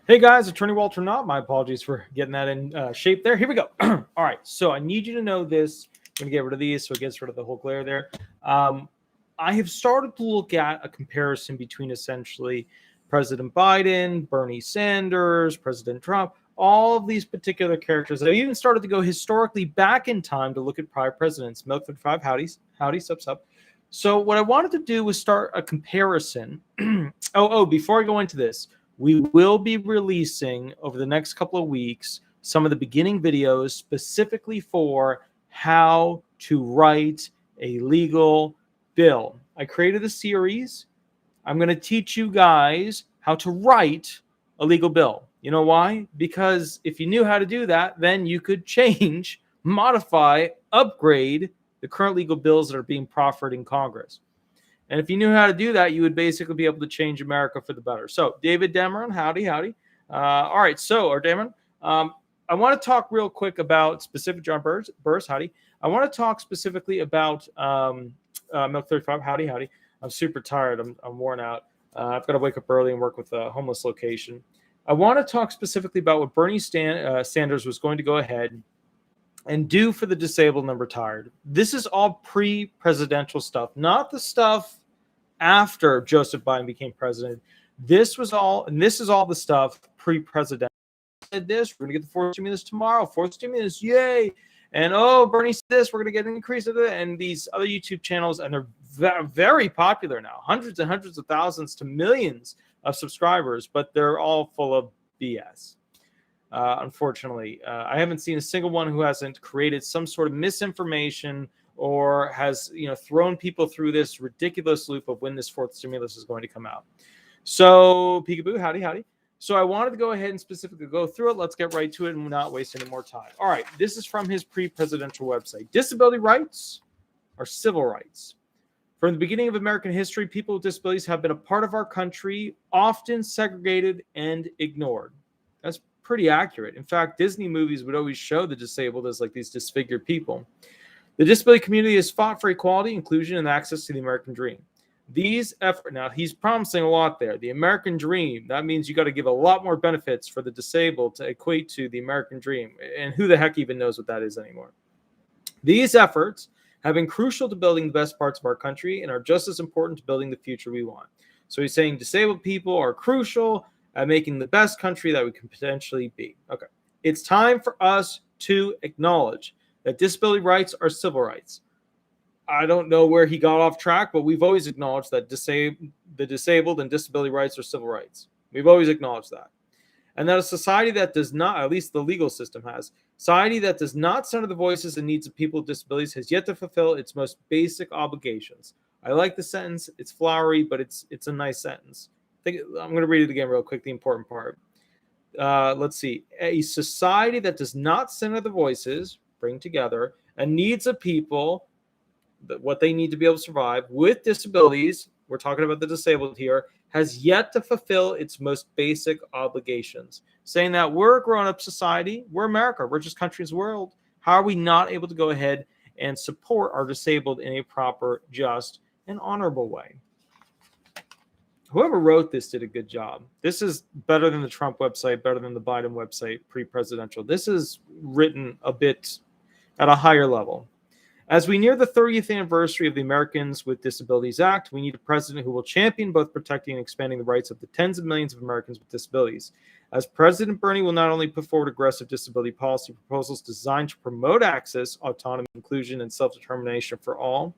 Hey guys, Attorney Walter Knott. My apologies for getting that in shape there. Here we go. All right, so I need you to know this. I'm going to get rid of these so it gets rid of the whole glare there. I have started to look at a comparison between essentially President Biden, Bernie Sanders, President Trump, all of these particular characters. I even started to go historically back in time to look at prior presidents. Milk 55, howdy, sup. So what I wanted to do was start a comparison. Before I go into this, we will be releasing over the next couple of weeks some of the beginning videos specifically for how to write a legal bill. I created a series. I'm going to teach you guys how to write a legal bill. You know why? Because if you knew how to do that, then you could change, modify, upgrade the current legal bills that are being proffered in Congress. And if you knew how to do that, you would basically be able to change America for the better. So, David Dameron, howdy. All right, so, Dameron, I want to talk real quick about specific John Burrs, howdy. I want to talk specifically about Milk 35, howdy. I'm super tired. I'm worn out. I've got to wake up early and work with a homeless location. I want to talk specifically about what Bernie Sanders was going to go ahead and do for the disabled and retired. This is all pre-presidential stuff, not the stuff after Joseph Biden became president. This is all the stuff pre-presidential. This, we're going to get the fourth stimulus tomorrow. Fourth stimulus, yay! And Bernie said this, we're going to get an increase of it. And these other YouTube channels, and they're very popular now, hundreds and hundreds of thousands to millions of subscribers, but they're all full of BS. Unfortunately, I haven't seen a single one who hasn't created some sort of misinformation or has thrown people through this ridiculous loop of when this fourth stimulus is going to come out. So, peekaboo, howdy. So I wanted to go ahead and specifically go through it. Let's get right to it and not waste any more time. All right, this is from his pre-presidential website. Disability rights are civil rights. From the beginning of American history, people with disabilities have been a part of our country, often segregated and ignored. That's pretty accurate. In fact, Disney movies would always show the disabled as like these disfigured people. The disability community has fought for equality, inclusion, and access to the American dream. These efforts, now he's promising a lot there. The American dream, that means you got to give a lot more benefits for the disabled to equate to the American dream. And who the heck even knows what that is anymore? These efforts have been crucial to building the best parts of our country and are just as important to building the future we want. So he's saying disabled people are crucial at making the best country that we can potentially be. Okay. It's time for us to acknowledge that disability rights are civil rights. I don't know where he got off track, but we've always acknowledged that the disabled and disability rights are civil rights. We've always acknowledged that. And that a society that does not, at least the legal system has, society that does not center the voices and needs of people with disabilities has yet to fulfill its most basic obligations. I like the sentence. It's flowery, but it's a nice sentence. I'm going to read it again real quick, the important part. Let's see. A society that does not center the voices, bring together, and needs of people, what they need to be able to survive with disabilities, we're talking about the disabled here, has yet to fulfill its most basic obligations. Saying that we're a grown-up society, we're America, richest country in the world. How are we not able to go ahead and support our disabled in a proper, just, and honorable way? Whoever wrote this did a good job. This is better than the Trump website, better than the Biden website, pre-presidential. This is written a bit at a higher level. As we near the 30th anniversary of the Americans with Disabilities Act, we need a president who will champion both protecting and expanding the rights of the tens of millions of Americans with disabilities. As President Bernie will not only put forward aggressive disability policy proposals designed to promote access, autonomy, inclusion, and self-determination for all.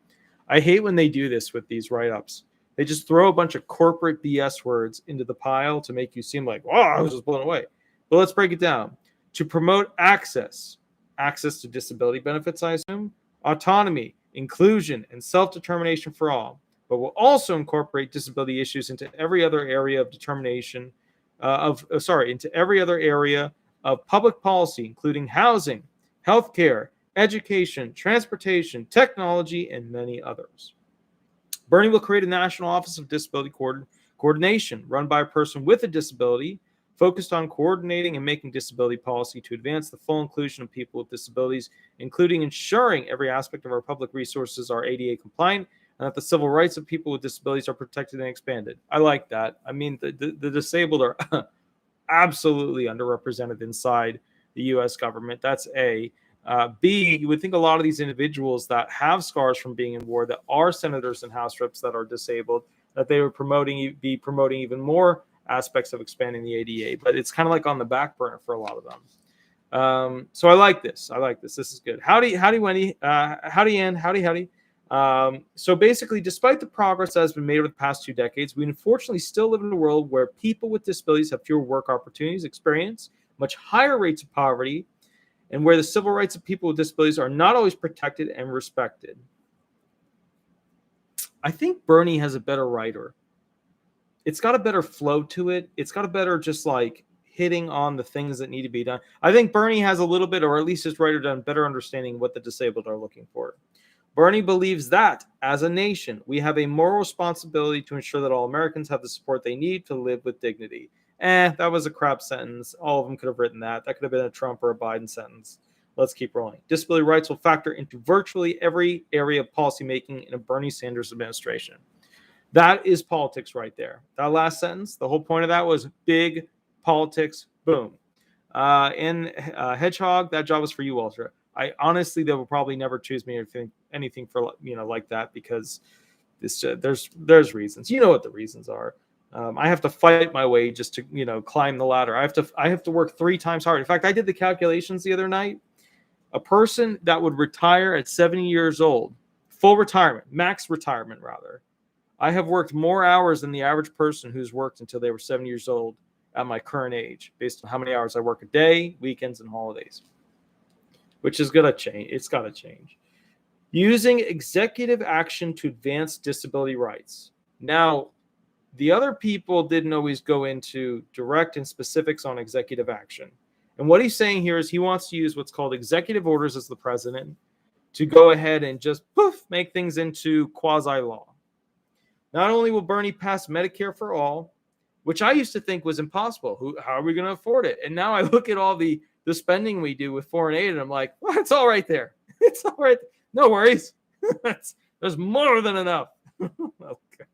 I hate when they do this with these write-ups. They just throw a bunch of corporate BS words into the pile to make you seem like, wow, I was just blown away. But let's break it down. To promote access to disability benefits, I assume, autonomy, inclusion, and self-determination for all, but will also incorporate disability issues into every other area of into every other area of public policy, including housing, healthcare, education, transportation, technology, and many others. Bernie will create a National Office of Disability Coordination run by a person with a disability, focused on coordinating and making disability policy to advance the full inclusion of people with disabilities, including ensuring every aspect of our public resources are ADA compliant and that the civil rights of people with disabilities are protected and expanded. I like that. I mean, the disabled are absolutely underrepresented inside the U.S. government. That's A. B, you would think a lot of these individuals that have scars from being in war, that are senators and House reps that are disabled, that they would be promoting even more aspects of expanding the ADA. But it's kind of like on the back burner for a lot of them. So I like this. This is good. Howdy, Wendy. Howdy, Ann. Howdy. So basically, despite the progress that has been made over the past 2 decades, we unfortunately still live in a world where people with disabilities have fewer work opportunities, experience much higher rates of poverty, and where the civil rights of people with disabilities are not always protected and respected. I think Bernie has a better writer. It's got a better flow to it. It's got a better just like hitting on the things that need to be done. I think Bernie has a little bit, or at least his writer done better understanding what the disabled are looking for. Bernie believes that, as a nation, we have a moral responsibility to ensure that all Americans have the support they need to live with dignity. That was a crap sentence. All of them could have written that. That could have been a Trump or a Biden sentence. Let's keep rolling. Disability rights will factor into virtually every area of policymaking in a Bernie Sanders administration. That is politics right there. That last sentence, the whole point of that was big politics. Boom. And Hedgehog, that job was for you, Walter. I honestly, they will probably never choose me or think anything for like that, because this there's reasons. You know what the reasons are. I have to fight my way just to climb the ladder. I have to work 3 times hard. In fact, I did the calculations the other night. A person that would retire at 70 years old, full retirement, max retirement rather. I have worked more hours than the average person who's worked until they were 70 years old at my current age, based on how many hours I work a day, weekends, and holidays. Which is going to change. It's got to change. Using executive action to advance disability rights. Now, the other people didn't always go into direct and specifics on executive action. And what he's saying here is he wants to use what's called executive orders as the president to go ahead and just make things into quasi-law. Not only will Bernie pass Medicare for all, which I used to think was impossible. How are we going to afford it? And now I look at all the spending we do with foreign aid, and I'm like, well, it's all right there. It's all right. No worries. There's more than enough. Okay.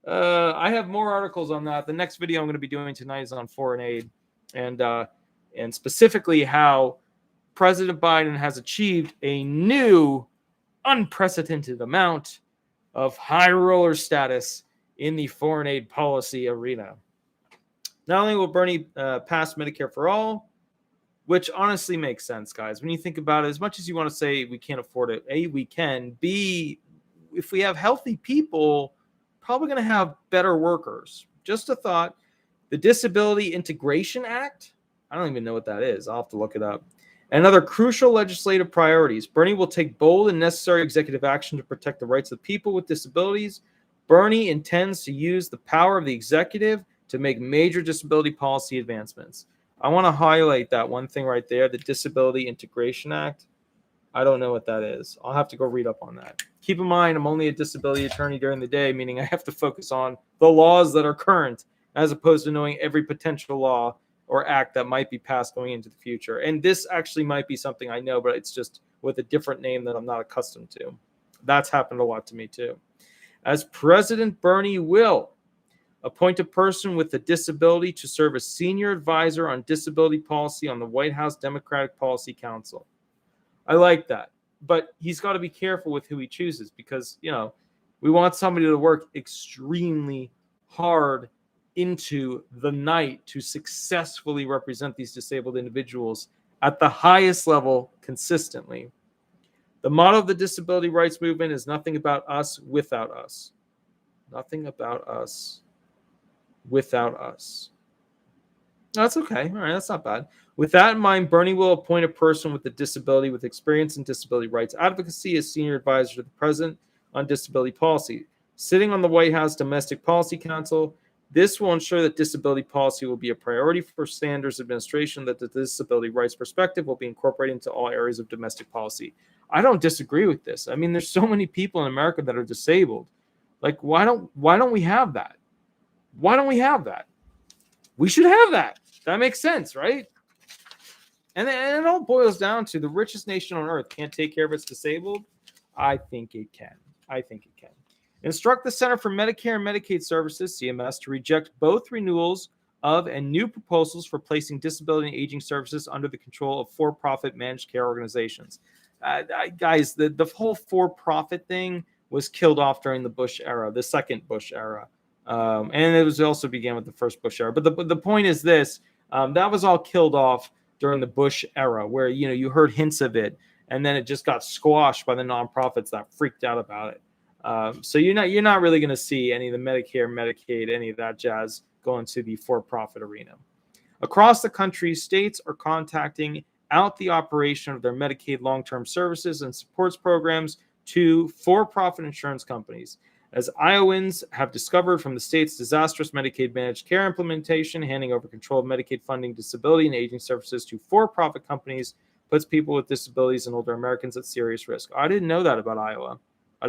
I have more articles on that. The next video I'm going to be doing tonight is on foreign aid, and specifically how President Biden has achieved a new unprecedented amount of high roller status in the foreign aid policy arena. Not only will Bernie pass Medicare for all, which honestly makes sense, guys. When you think about it, as much as you want to say we can't afford it, A, we can. B, if we have healthy people, probably going to have better workers. Just a thought. The Disability Integration Act, I don't even know what that is. I'll have to look it up. And other crucial legislative priorities. Bernie will take bold and necessary executive action to protect the rights of people with disabilities. Bernie intends to use the power of the executive to make major disability policy advancements. I want to highlight that one thing right there, the Disability Integration Act. I don't know what that is. I'll have to go read up on that. Keep in mind, I'm only a disability attorney during the day, meaning I have to focus on the laws that are current, as opposed to knowing every potential law or act that might be passed going into the future. And this actually might be something I know, but it's just with a different name that I'm not accustomed to. That's happened a lot to me too. As President, Bernie will appoint a person with a disability to serve as senior advisor on disability policy on the White House Democratic Policy Council. I like that. But he's got to be careful with who he chooses, because, we want somebody to work extremely hard into the night to successfully represent these disabled individuals at the highest level consistently. The motto of the disability rights movement is nothing about us without us. Nothing about us without us. That's okay. All right, that's not bad. With that in mind, Bernie will appoint a person with a disability with experience in disability rights advocacy as senior advisor to the president on disability policy. Sitting on the White House Domestic Policy Council, this will ensure that disability policy will be a priority for Sanders' administration, that the disability rights perspective will be incorporated into all areas of domestic policy. I don't disagree with this. I mean, there's so many people in America that are disabled. Like, why don't we have that? Why don't we have that? We should have that. That makes sense, right? And it all boils down to the richest nation on earth can't take care of its disabled. I think it can. Instruct the Center for Medicare and Medicaid Services, CMS, to reject both renewals of and new proposals for placing disability and aging services under the control of for-profit managed care organizations. Guys, the whole for-profit thing was killed off during the Bush era, the second Bush era. And it was also began with the first Bush era. But the point is this, that was all killed off during the Bush era, where you heard hints of it, and then it just got squashed by the nonprofits that freaked out about it. So you're not really going to see any of the Medicare, Medicaid, any of that jazz go into the for-profit arena. Across the country, states are contacting out the operation of their Medicaid long-term services and supports programs to for-profit insurance companies. As Iowans have discovered from the state's disastrous Medicaid managed care implementation, handing over control of Medicaid funding, disability, and aging services to for-profit companies puts people with disabilities and older Americans at serious risk. I didn't know that about Iowa. I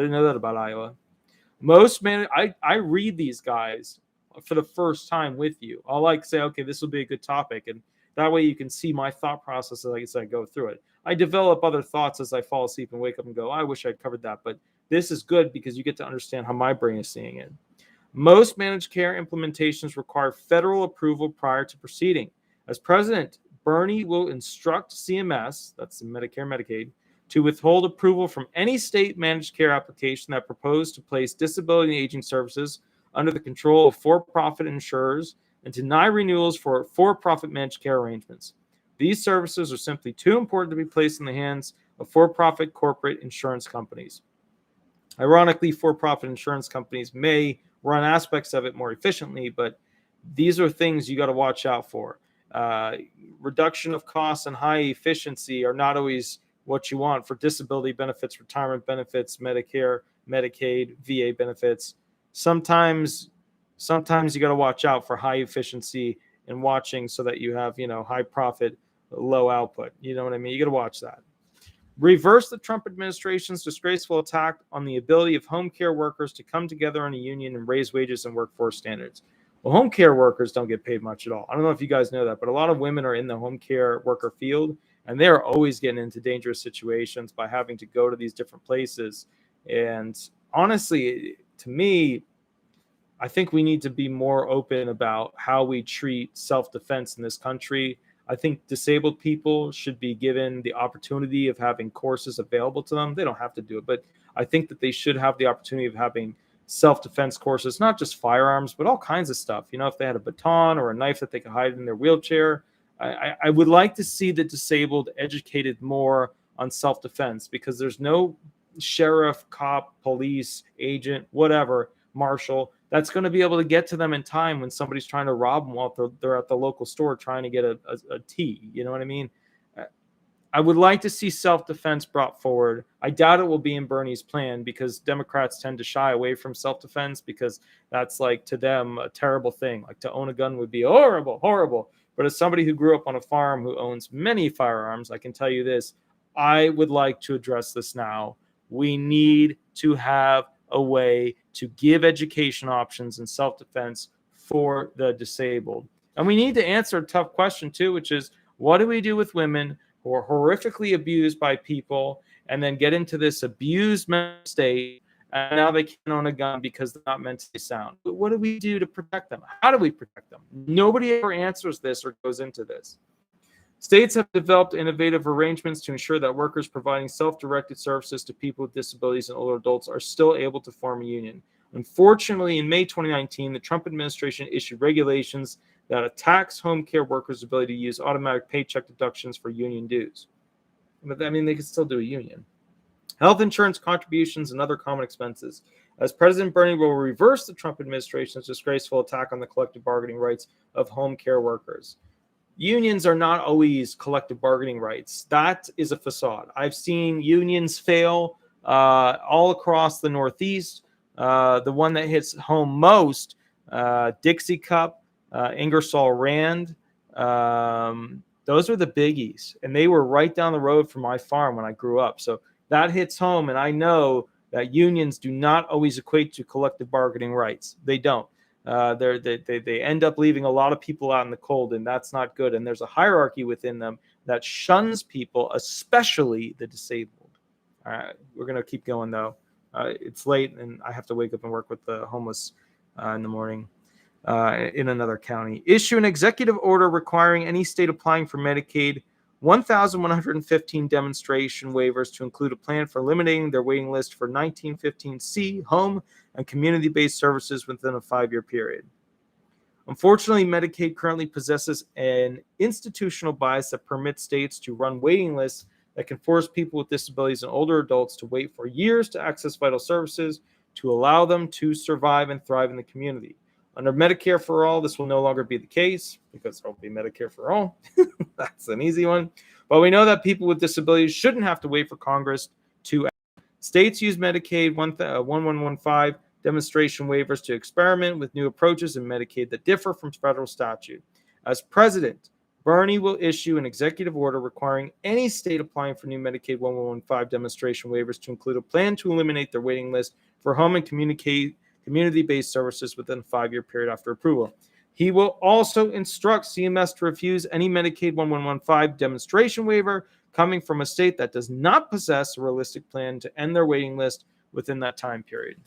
read these guys for the first time with you. I'll say, okay, this will be a good topic. And that way you can see my thought process as I go through it. I develop other thoughts as I fall asleep and wake up and go, I wish I'd covered that. But this is good because you get to understand how my brain is seeing it. Most managed care implementations require federal approval prior to proceeding. As president, Bernie will instruct CMS, that's Medicare, Medicaid, to withhold approval from any state managed care application that proposed to place disability and aging services under the control of for-profit insurers and deny renewals for for-profit managed care arrangements. These services are simply too important to be placed in the hands of for-profit corporate insurance companies. Ironically, for-profit insurance companies may run aspects of it more efficiently, but these are things you got to watch out for. Reduction of costs and high efficiency are not always what you want for disability benefits, retirement benefits, Medicare, Medicaid, VA benefits. Sometimes you got to watch out for high efficiency and watching so that you have, high profit, low output. You know what I mean? You got to watch that. Reverse the Trump administration's disgraceful attack on the ability of home care workers to come together in a union and raise wages and workforce standards. Well, home care workers don't get paid much at all. I don't know if you guys know that, but a lot of women are in the home care worker field, and they're always getting into dangerous situations by having to go to these different places. And honestly, to me, I think we need to be more open about how we treat self-defense in this country. I think disabled people should be given the opportunity of having courses available to them. They don't have to do it, but I think that they should have the opportunity of having self-defense courses, not just firearms, but all kinds of stuff. If they had a baton or a knife that they could hide in their wheelchair. I would like to see the disabled educated more on self-defense, because there's no sheriff, cop, police, agent, whatever, marshal that's going to be able to get to them in time when somebody's trying to rob them while they're at the local store trying to get a tea. You know what I mean? I would like to see self-defense brought forward. I doubt it will be in Bernie's plan, because Democrats tend to shy away from self-defense because that's, to them, a terrible thing. To own a gun would be horrible, horrible. But as somebody who grew up on a farm who owns many firearms, I can tell you this. I would like to address this now. We need to have a way to give education options and self-defense for the disabled. And we need to answer a tough question too, which is, what do we do with women who are horrifically abused by people and then get into this abused mental state, and now they can't own a gun because they're not mentally sound? But what do we do to protect them? How do we protect them? Nobody ever answers this or goes into this. States have developed innovative arrangements to ensure that workers providing self-directed services to people with disabilities and older adults are still able to form a union. Unfortunately, in May 2019, the Trump administration issued regulations that attacks home care workers' ability to use automatic paycheck deductions for union dues. But they can still do a union. Health insurance contributions and other common expenses. As President Bernie will reverse the Trump administration's disgraceful attack on the collective bargaining rights of home care workers. Unions are not always collective bargaining rights. That is a facade. I've seen unions fail all across the Northeast. The one that hits home most, Dixie Cup, Ingersoll Rand, those are the biggies. And they were right down the road from my farm when I grew up. So that hits home. And I know that unions do not always equate to collective bargaining rights. They don't. They end up leaving a lot of people out in the cold, and that's not good. And there's a hierarchy within them that shuns people, especially the disabled. All right, we're going to keep going, though. It's late, and I have to wake up and work with the homeless in the morning. in another county. Issue an executive order requiring any state applying for Medicaid 1,115 demonstration waivers to include a plan for eliminating their waiting list for 1915C home and community-based services within a 5-year period. Unfortunately, Medicaid currently possesses an institutional bias that permits states to run waiting lists that can force people with disabilities and older adults to wait for years to access vital services to allow them to survive and thrive in the community. Under Medicare for All, this will no longer be the case because there will be Medicare for All. That's an easy one. But we know that people with disabilities shouldn't have to wait for Congress to act. States use Medicaid 1115 demonstration waivers to experiment with new approaches in Medicaid that differ from federal statute. As president, Bernie will issue an executive order requiring any state applying for new Medicaid 1115 demonstration waivers to include a plan to eliminate their waiting list for home and community-based services within a 5-year period after approval. He will also instruct CMS to refuse any Medicaid 1115 demonstration waiver coming from a state that does not possess a realistic plan to end their waiting list within that time period.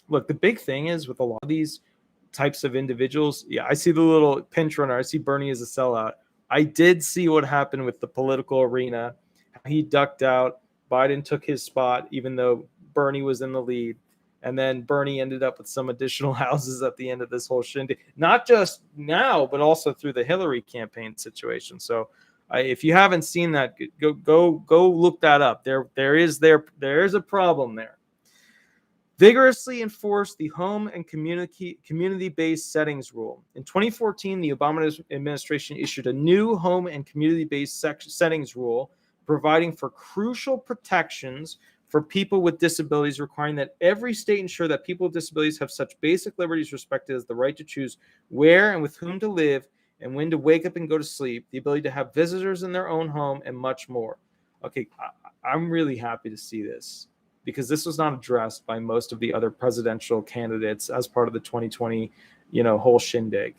Look, the big thing is with a lot of these types of individuals, yeah, I see the little pinch runner. I see Bernie as a sellout. I did see what happened with the political arena. He ducked out. Biden took his spot, even though Bernie was in the lead. And then Bernie ended up with some additional houses at the end of this whole shindig. Not just now, but also through the Hillary campaign situation. So if you haven't seen that, go look that up. There is a problem there. Vigorously enforce the home and community-based settings rule. In 2014, the Obama administration issued a new home and community-based settings rule providing for crucial protections for people with disabilities, requiring that every state ensure that people with disabilities have such basic liberties respected as the right to choose where and with whom to live and when to wake up and go to sleep, the ability to have visitors in their own home, and much more. Okay, I'm really happy to see this, because this was not addressed by most of the other presidential candidates as part of the 2020, whole shindig.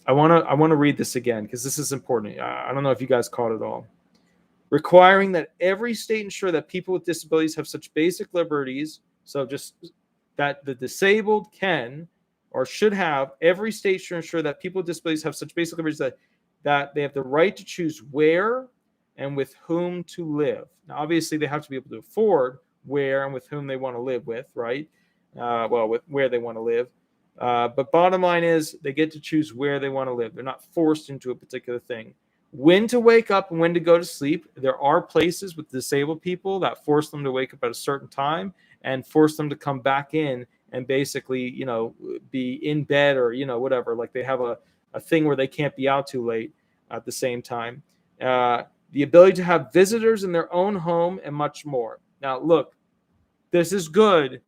I want to read this again because this is important. I don't know if you guys caught it all. Requiring that every state ensure that people with disabilities have such basic liberties, so just that the disabled can or should have, every state should ensure that people with disabilities have such basic liberties that they have the right to choose where and with whom to live. Now, obviously, they have to be able to afford where and with whom they want to live with, right? With where they want to live. But bottom line is they get to choose where they want to live. They're not forced into a particular thing. When to wake up and when to go to sleep. There are places with disabled people that force them to wake up at a certain time and force them to come back in and basically, be in bed or, whatever. Like they have a thing where they can't be out too late at the same time. The ability to have visitors in their own home and much more. Now, look, this is good,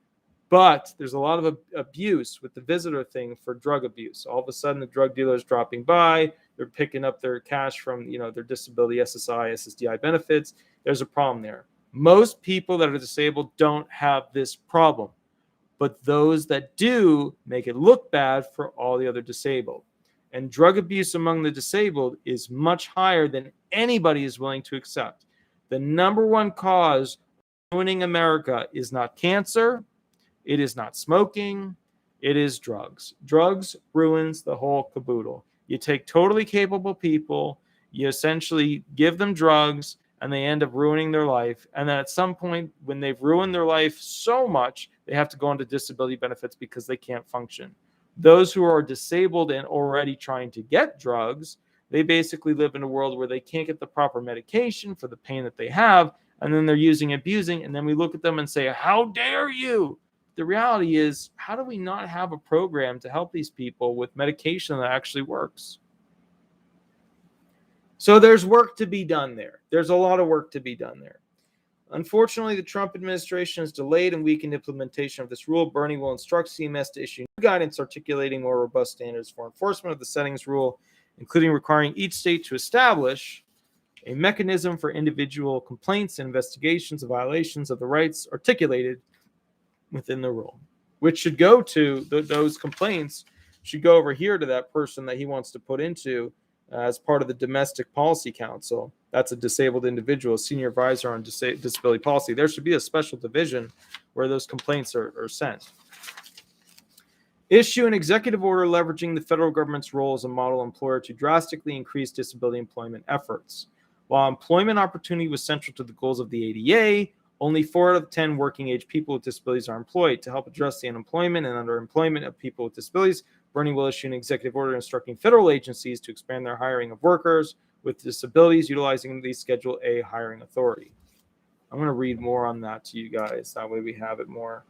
but there's a lot of abuse with the visitor thing for drug abuse. All of a sudden, the drug dealers dropping by, they're picking up their cash from, their disability, SSI, SSDI benefits. There's a problem there. Most people that are disabled don't have this problem, but those that do make it look bad for all the other disabled. And drug abuse among the disabled is much higher than anybody is willing to accept. The number one cause ruining America is not cancer, it is not smoking, it is drugs. Drugs ruins the whole caboodle. You take totally capable people, you essentially give them drugs, and they end up ruining their life. And then at some point, when they've ruined their life so much, they have to go into disability benefits because they can't function. Those who are disabled and already trying to get drugs, they basically live in a world where they can't get the proper medication for the pain that they have, and then they're using, abusing, and then we look at them and say, how dare you? The reality is, how do we not have a program to help these people with medication that actually works? So there's work to be done there. There's a lot of work to be done there. Unfortunately, the Trump administration has delayed and weakened implementation of this rule. Bernie will instruct CMS to issue new guidance articulating more robust standards for enforcement of the settings rule, including requiring each state to establish a mechanism for individual complaints and investigations of violations of the rights articulated within the rule, which should go to those complaints should go over here to that person that he wants to put into as part of the Domestic Policy Council. That's a disabled individual, senior advisor on disability policy. There should be a special division where those complaints are sent. Issue an executive order leveraging the federal government's role as a model employer to drastically increase disability employment efforts. While employment opportunity was central to the goals of the ADA, only 4 out of 10 working age people with disabilities are employed. To help address the unemployment and underemployment of people with disabilities, Bernie will issue an executive order instructing federal agencies to expand their hiring of workers with disabilities utilizing the Schedule A hiring authority. I'm going to read more on that to you guys. That way we have it more.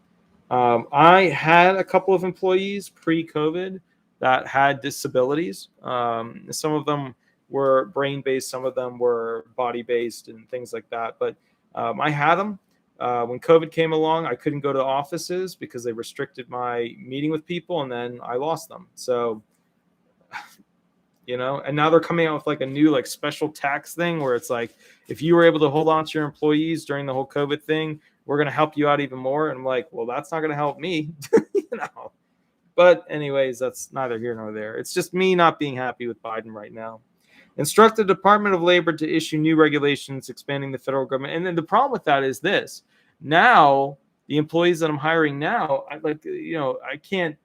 I had a couple of employees pre-COVID that had disabilities. Some of them were brain-based, some of them were body-based and things like that. But I had them. When COVID came along, I couldn't go to offices because they restricted my meeting with people, and then I lost them. So, and now they're coming out with like a new like special tax thing where it's like, if you were able to hold on to your employees during the whole COVID thing, we're going to help you out even more. And I'm like, well, that's not going to help me, But anyways, that's neither here nor there. It's just me not being happy with Biden right now. Instruct the Department of Labor to issue new regulations expanding the federal government. And then the problem with that is this. Now, the employees that I'm hiring now, I can't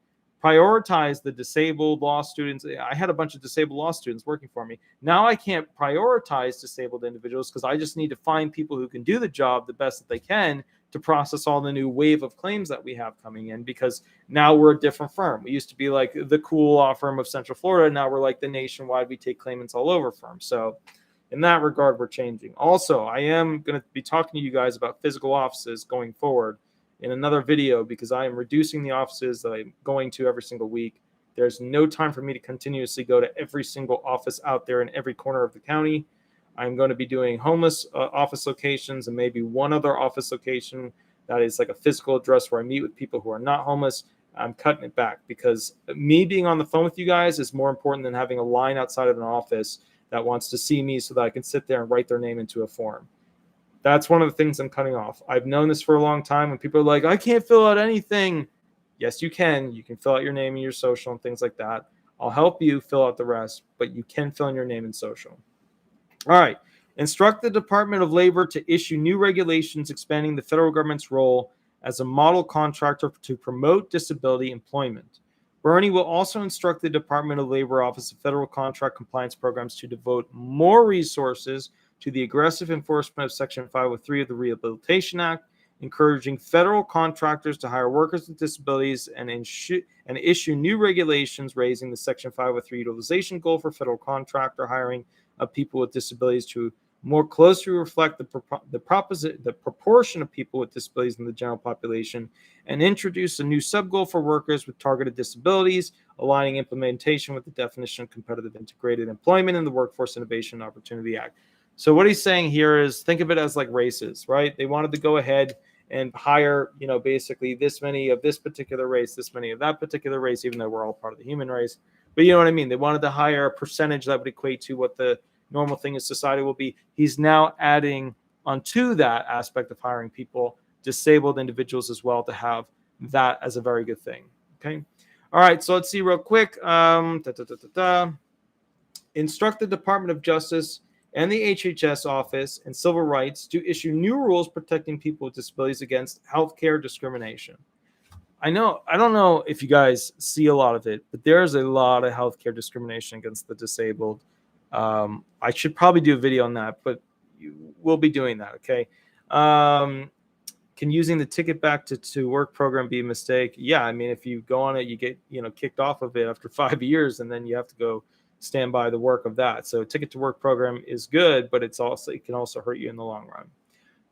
prioritize the disabled law students. I had a bunch of disabled law students working for me. Now I can't prioritize disabled individuals because I just need to find people who can do the job the best that they can to process all the new wave of claims that we have coming in, because now we're a different firm. We used to be like the cool law firm of Central Florida. Now we're like the nationwide, we take claimants all over firm. So in that regard, we're changing. Also, I am going to be talking to you guys about physical offices going forward in another video, because I am reducing the offices that I'm going to every single week. There's no time for me to continuously go to every single office out there in every corner of the county. I'm going to be doing homeless office locations and maybe one other office location that is like a physical address where I meet with people who are not homeless. I'm cutting it back because me being on the phone with you guys is more important than having a line outside of an office that wants to see me so that I can sit there and write their name into a form. That's one of the things I'm cutting off. I've known this for a long time. When people are like, I can't fill out anything. Yes, you can. You can fill out your name and your social and things like that. I'll help you fill out the rest, but you can fill in your name and social. All right. Instruct the Department of Labor to issue new regulations expanding the federal government's role as a model contractor to promote disability employment. Bernie will also instruct the Department of Labor Office of Federal Contract Compliance Programs to devote more resources to the aggressive enforcement of Section 503 of the Rehabilitation Act, encouraging federal contractors to hire workers with disabilities and issue new regulations raising the Section 503 utilization goal for federal contractor hiring of people with disabilities to more closely reflect the proportion of people with disabilities in the general population, and introduce a new subgoal for workers with targeted disabilities, aligning implementation with the definition of competitive integrated employment in the Workforce Innovation and Opportunity Act. So what he's saying here is, think of it as like races, right? They wanted to go ahead and hire, basically this many of this particular race, this many of that particular race, even though we're all part of the human race. But you know what I mean? They wanted to hire a percentage that would equate to what the normal thing in society will be. He's now adding onto that aspect of hiring people, disabled individuals as well, to have that as a very good thing. Okay. All right. So let's see real quick. Instruct the Department of Justice and the HHS Office and Civil Rights to issue new rules protecting people with disabilities against healthcare discrimination. I don't know if you guys see a lot of it, but there's a lot of healthcare discrimination against the disabled. I should probably do a video on that, but we'll be doing that. Okay. Can using the ticket back to work program be a mistake? Yeah. I mean, if you go on it, you get, kicked off of it after 5 years, and then you have to go stand by the work of that. So ticket to work program is good, but it can also hurt you in the long run.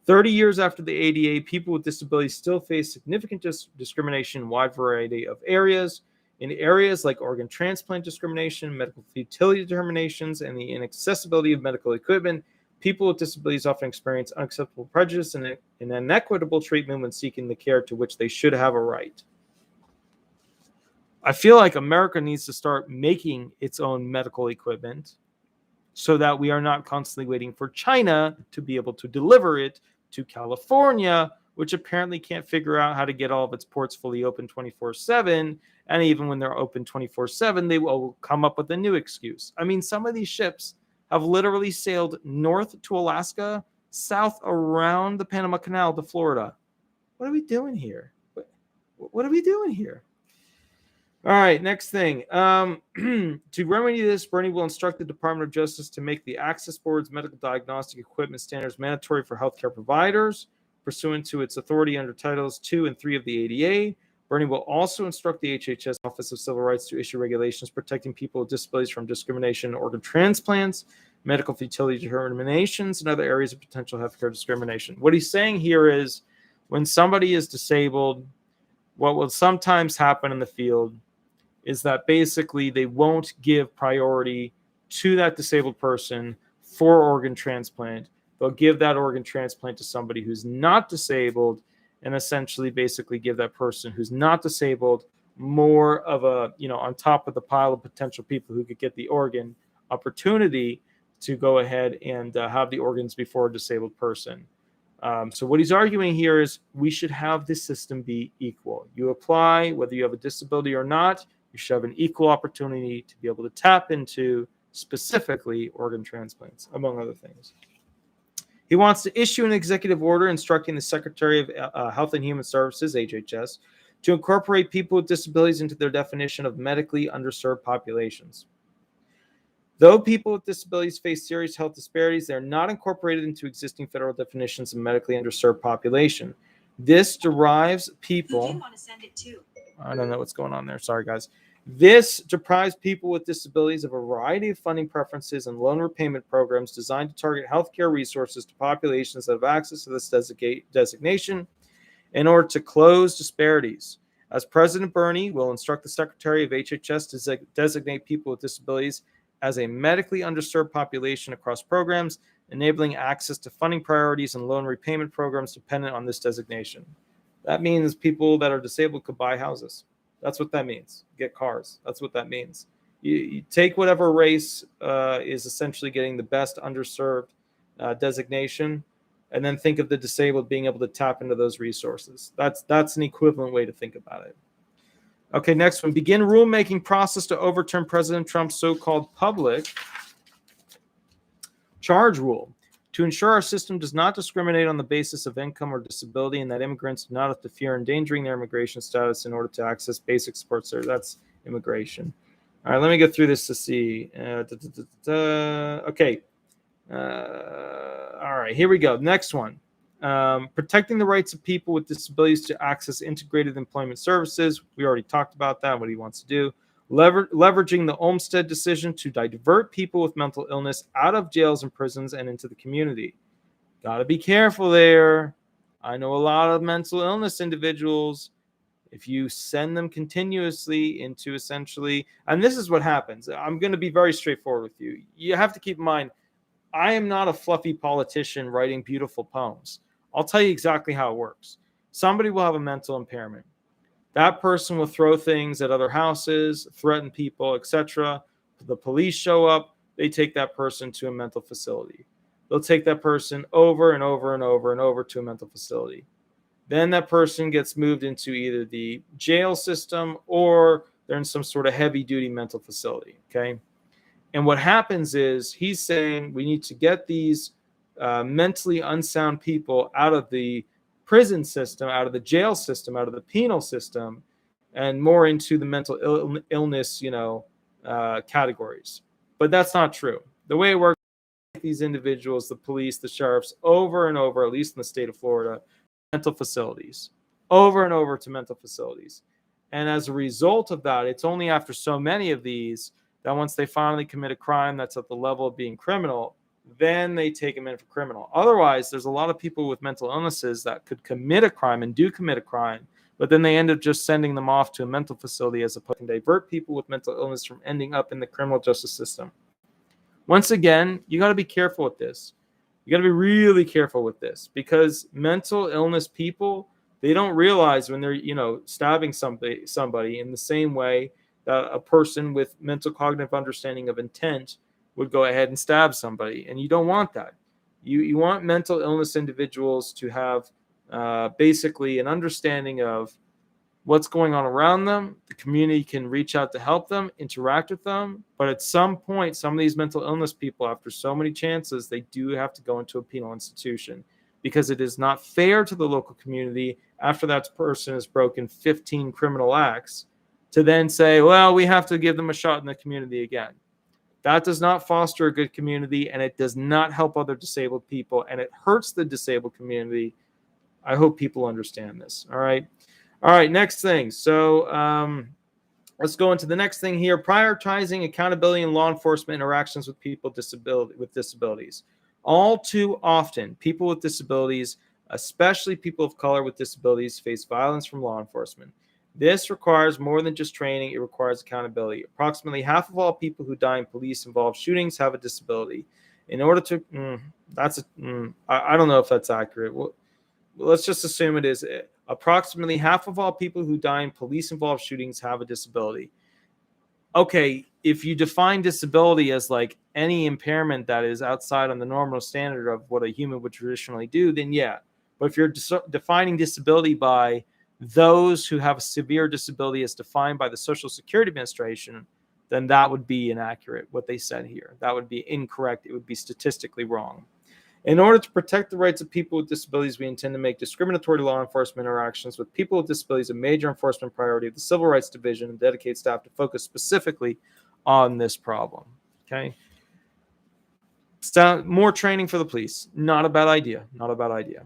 30 years after the ADA, people with disabilities still face significant discrimination in a wide variety of areas. In areas like organ transplant discrimination, medical futility determinations, and the inaccessibility of medical equipment, people with disabilities often experience unacceptable prejudice and inequitable treatment when seeking the care to which they should have a right. I feel like America needs to start making its own medical equipment so that we are not constantly waiting for China to be able to deliver it to California, which apparently can't figure out how to get all of its ports fully open 24/7. And even when they're open 24/7, they will come up with a new excuse. I mean, some of these ships have literally sailed north to Alaska, south around the Panama Canal to Florida. What are we doing here? What are we doing here? All right, next thing. To remedy this, Bernie will instruct the Department of Justice to make the Access Board's medical diagnostic equipment standards mandatory for healthcare providers, pursuant to its authority under Titles 2 and 3 of the ADA. Bernie will also instruct the HHS Office of Civil Rights to issue regulations protecting people with disabilities from discrimination in organ transplants, medical futility determinations, and other areas of potential healthcare discrimination. What he's saying here is when somebody is disabled, what will sometimes happen in the field is that basically they won't give priority to that disabled person for organ transplant. They'll give that organ transplant to somebody who's not disabled and essentially basically give that person who's not disabled more of a, on top of the pile of potential people who could get the organ opportunity to go ahead and have the organs before a disabled person. So what he's arguing here is we should have this system be equal. You apply, whether you have a disability or not, you should have an equal opportunity to be able to tap into specifically organ transplants, among other things. He wants to issue an executive order instructing the Secretary of Health and Human Services, HHS, to incorporate people with disabilities into their definition of medically underserved populations. Though people with disabilities face serious health disparities, they're not incorporated into existing federal definitions of medically underserved population. This derives people. You want to send it to? I don't know what's going on there. Sorry, guys. This deprives people with disabilities of a variety of funding preferences and loan repayment programs designed to target healthcare resources to populations that have access to this designation in order to close disparities. As President Bernie will instruct the Secretary of HHS to designate people with disabilities as a medically underserved population across programs, enabling access to funding priorities and loan repayment programs dependent on this designation. That means people that are disabled could buy houses. That's what that means. Get cars. That's what that means. You take whatever race is essentially getting the best underserved designation, and then think of the disabled being able to tap into those resources. That's an equivalent way to think about it. Okay, next one. Begin rulemaking process to overturn President Trump's so-called public charge rule. To ensure our system does not discriminate on the basis of income or disability, and that immigrants do not have to fear endangering their immigration status in order to access basic support services. That's immigration. All right, let me go through this to see. Okay. All right, here we go. Next one. Protecting the rights of people with disabilities to access integrated employment services. We already talked about that, what he wants to do. Leveraging the Olmstead decision to divert people with mental illness out of jails and prisons and into the community. Got to be careful there. I know a lot of mental illness individuals. If you send them continuously into essentially, and this is what happens. I'm going to be very straightforward with you. You have to keep in mind, I am not a fluffy politician writing beautiful poems. I'll tell you exactly how it works. Somebody will have a mental impairment. That person will throw things at other houses, threaten people, etc. The police show up. They take that person to a mental facility. They'll take that person over and over and over and over to a mental facility. Then that person gets moved into either the jail system or they're in some sort of heavy-duty mental facility, okay? And what happens is he's saying we need to get these mentally unsound people out of the prison system, out of the jail system, out of the penal system, and more into the mental illness, categories. But that's not true. The way it works, these individuals, the police, the sheriffs, over and over, at least in the state of Florida, mental facilities, over and over to mental facilities. And as a result of that, it's only after so many of these that once they finally commit a crime that's at the level of being criminal, then they take them in for criminal. Otherwise, there's a lot of people with mental illnesses that could commit a crime and do commit a crime, but then they end up just sending them off to a mental facility as opposed to divert people with mental illness from ending up in the criminal justice system. Once again, you got to be careful with this. You got to be really careful with this because mental illness people, they don't realize when they're, stabbing somebody in the same way that a person with mental cognitive understanding of intent would go ahead and stab somebody. And you don't want that. You want mental illness individuals to have basically an understanding of what's going on around them. The community can reach out to help them, interact with them. But at some point, some of these mental illness people, after so many chances, they do have to go into a penal institution because it is not fair to the local community after that person has broken 15 criminal acts to then say, well, we have to give them a shot in the community again. That does not foster a good community, and it does not help other disabled people, and it hurts the disabled community. I hope people understand this. All right. All right. Next thing. So let's go into the next thing here. Prioritizing accountability in law enforcement interactions with people with disabilities. All too often, people with disabilities, especially people of color with disabilities, face violence from law enforcement. This requires more than just training. It requires accountability. Approximately half of all people who die in police-involved shootings have a disability. In order to, I don't know if that's accurate. Well, let's just assume it is. Approximately half of all people who die in police-involved shootings have a disability. Okay, if you define disability as like any impairment that is outside on the normal standard of what a human would traditionally do, then yeah. But if you're defining disability by those who have a severe disability as defined by the Social Security Administration, then that would be inaccurate, what they said here. That would be incorrect. It would be statistically wrong. In order to protect the rights of people with disabilities, we intend to make discriminatory law enforcement interactions with people with disabilities a major enforcement priority of the Civil Rights Division and dedicate staff to focus specifically on this problem. Okay. So, more training for the police. Not a bad idea. Not a bad idea.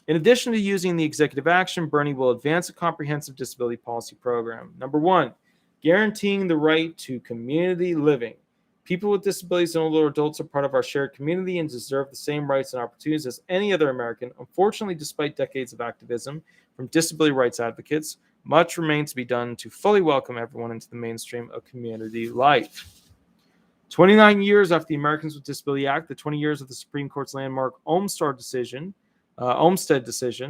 In addition to using the executive action, Bernie will advance a comprehensive disability policy program. Number one, guaranteeing the right to community living. People with disabilities and older adults are part of our shared community and deserve the same rights and opportunities as any other American. Unfortunately, despite decades of activism from disability rights advocates, much remains to be done to fully welcome everyone into the mainstream of community life. 29 years after the Americans with Disability Act, the 20 years of the Supreme Court's landmark Olmstead decision,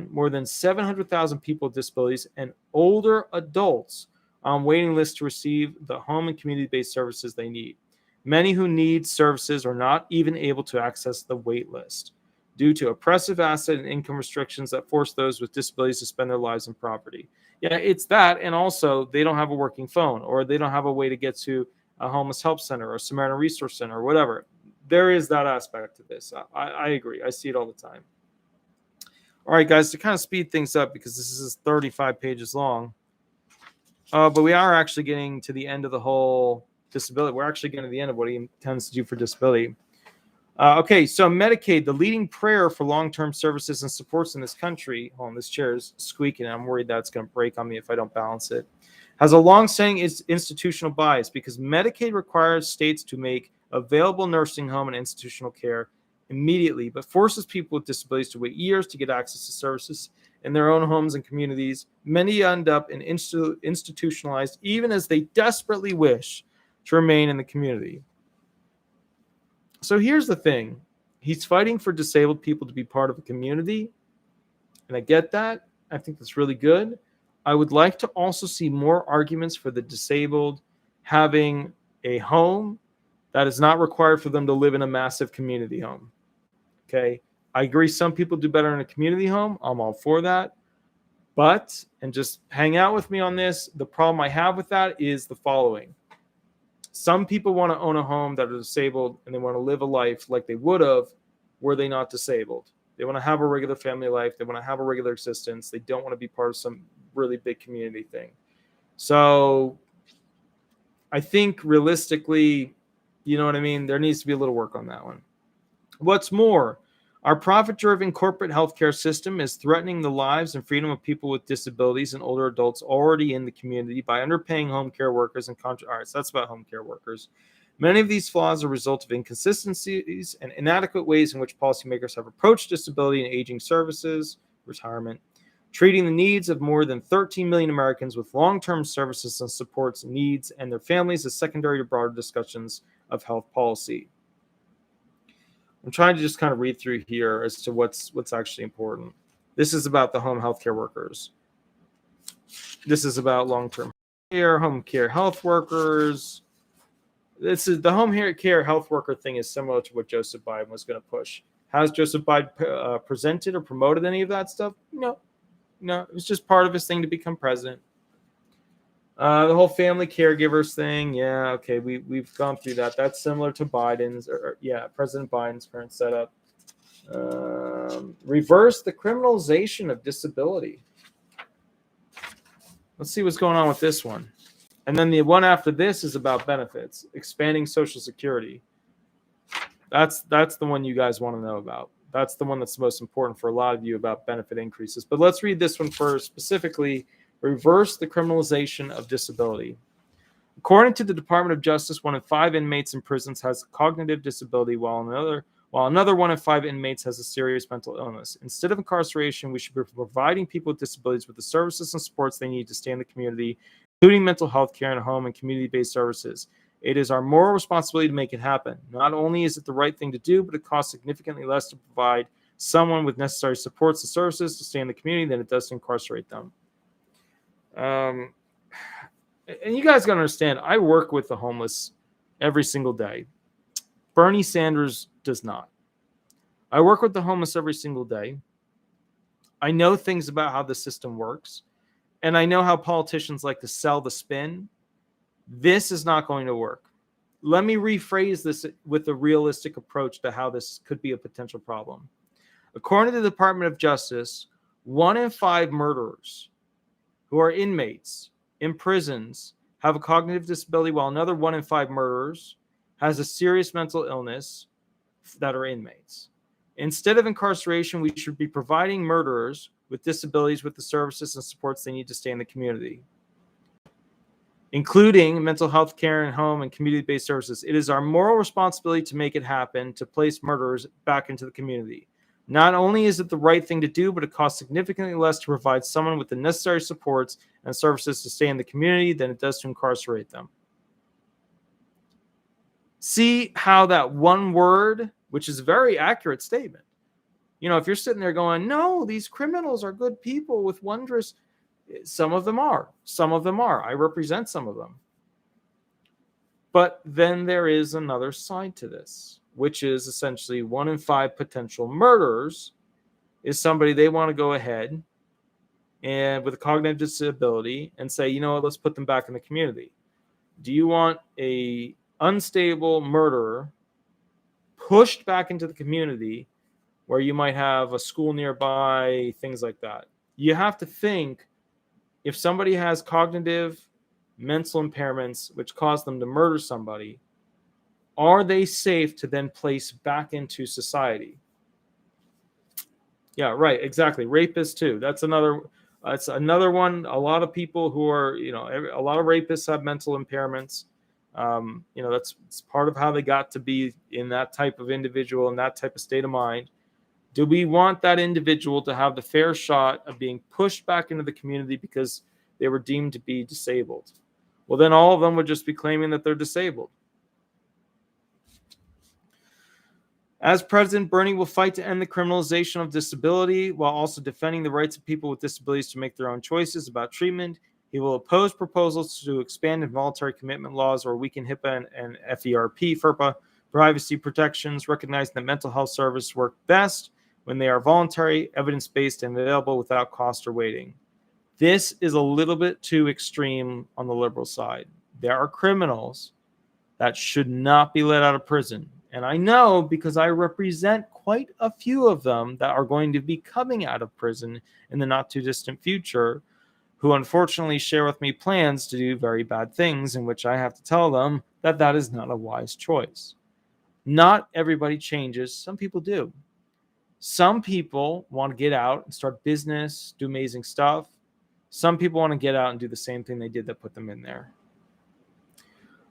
more than 700,000 people with disabilities and older adults on waiting lists to receive the home and community-based services they need. Many who need services are not even able to access the wait list due to oppressive asset and income restrictions that force those with disabilities to spend their lives in poverty. Yeah, it's that, and also they don't have a working phone, or they don't have a way to get to a homeless help center or Samaritan Resource Center or whatever. There is that aspect to this. I agree. I see it all the time. All right, guys, to kind of speed things up because this is 35 pages long, but we are actually getting to the end of the whole disability. We're actually getting to the end of what he intends to do for disability. Okay, so Medicaid, the leading prayer for long-term services and supports in this country. Hold on, this chair is squeaking. I'm worried that's going to break on me if I don't balance it. Has a long-standing institutional bias because Medicaid requires states to make available nursing home and institutional care immediately, but forces people with disabilities to wait years to get access to services in their own homes and communities. Many end up in institutionalized, even as they desperately wish to remain in the community. So here's the thing. He's fighting for disabled people to be part of a community, and I get that. I think that's really good. I would like to also see more arguments for the disabled having a home that is not required for them to live in a massive community home. Okay, I agree some people do better in a community home. I'm all for that. But, and just hang out with me on this, the problem I have with that is the following. Some people want to own a home that are disabled and they want to live a life like they would have were they not disabled. They want to have a regular family life. They want to have a regular existence. They don't want to be part of some really big community thing. So I think realistically, you know what I mean? There needs to be a little work on that one. What's more, our profit-driven corporate healthcare system is threatening the lives and freedom of people with disabilities and older adults already in the community by underpaying home care workers and all right, so that's about home care workers. Many of these flaws are a result of inconsistencies and inadequate ways in which policymakers have approached disability and aging services, retirement, treating the needs of more than 13 million Americans with long-term services and supports needs and their families as secondary to broader discussions of health policy. I'm trying to just kind of read through here as to what's actually important. This is about the home healthcare workers. This is about long-term care, home care health workers. This is the home care health worker thing is similar to what Joseph Biden was going to push. Has Joseph Biden presented or promoted any of that stuff? No. It was just part of his thing to become president. The whole family caregivers thing, yeah, okay, we've gone through that. That's similar to Biden's, President Biden's current setup. Reverse the criminalization of disability. Let's see what's going on with this one. And then the one after this is about benefits, expanding Social Security. That's the one you guys want to know about. That's the one that's most important for a lot of you about benefit increases. But let's read this one first, specifically, reverse the criminalization of disability. According to the Department of Justice, 1 in 5 inmates in prisons has a cognitive disability, while another 1 in 5 inmates has a serious mental illness. Instead of incarceration, we should be providing people with disabilities with the services and supports they need to stay in the community, including mental health care and home and community-based services. It is our moral responsibility to make it happen. Not only is it the right thing to do, but it costs significantly less to provide someone with necessary supports and services to stay in the community than it does to incarcerate them. And you guys got to understand, I work with the homeless every single day. Bernie Sanders does not. I work with the homeless every single day. I know things about how the system works, and I know how politicians like to sell the spin. This is not going to work. Let me rephrase this with a realistic approach to how this could be a potential problem. According to the Department of Justice, 1 in 5 murderers who are inmates in prisons have a cognitive disability, while another 1 in 5 murderers has a serious mental illness that are inmates. Instead of incarceration, we should be providing murderers with disabilities with the services and supports they need to stay in the community, including mental health care and home and community-based services. It is our moral responsibility to make it happen, to place murderers back into the community. Not only is it the right thing to do, but it costs significantly less to provide someone with the necessary supports and services to stay in the community than it does to incarcerate them. See how that one word, which is a very accurate statement, if you're sitting there going, no, these criminals are good people with wondrous, some of them are. Some of them are. I represent some of them. But then there is another side to this, which is essentially 1 in 5 potential murderers is somebody they want to go ahead and with a cognitive disability and say, let's put them back in the community. Do you want a unstable murderer pushed back into the community where you might have a school nearby, things like that? You have to think, if somebody has cognitive mental impairments which cause them to murder somebody, are they safe to then place back into society? Yeah, right, exactly. Rapists too. That's another one. A lot of people who are, a lot of rapists have mental impairments. It's part of how they got to be in that type of individual, in that type of state of mind. Do we want that individual to have the fair shot of being pushed back into the community because they were deemed to be disabled? Well, then all of them would just be claiming that they're disabled. As president, Bernie will fight to end the criminalization of disability while also defending the rights of people with disabilities to make their own choices about treatment. He will oppose proposals to expand involuntary commitment laws or weaken HIPAA and FERPA privacy protections, recognizing that mental health services work best when they are voluntary, evidence-based, and available without cost or waiting. This is a little bit too extreme on the liberal side. There are criminals that should not be let out of prison. And I know because I represent quite a few of them that are going to be coming out of prison in the not too distant future, who unfortunately share with me plans to do very bad things, in which I have to tell them that that is not a wise choice. Not everybody changes. Some people do. Some people want to get out and start business, do amazing stuff. Some people want to get out and do the same thing they did that put them in there.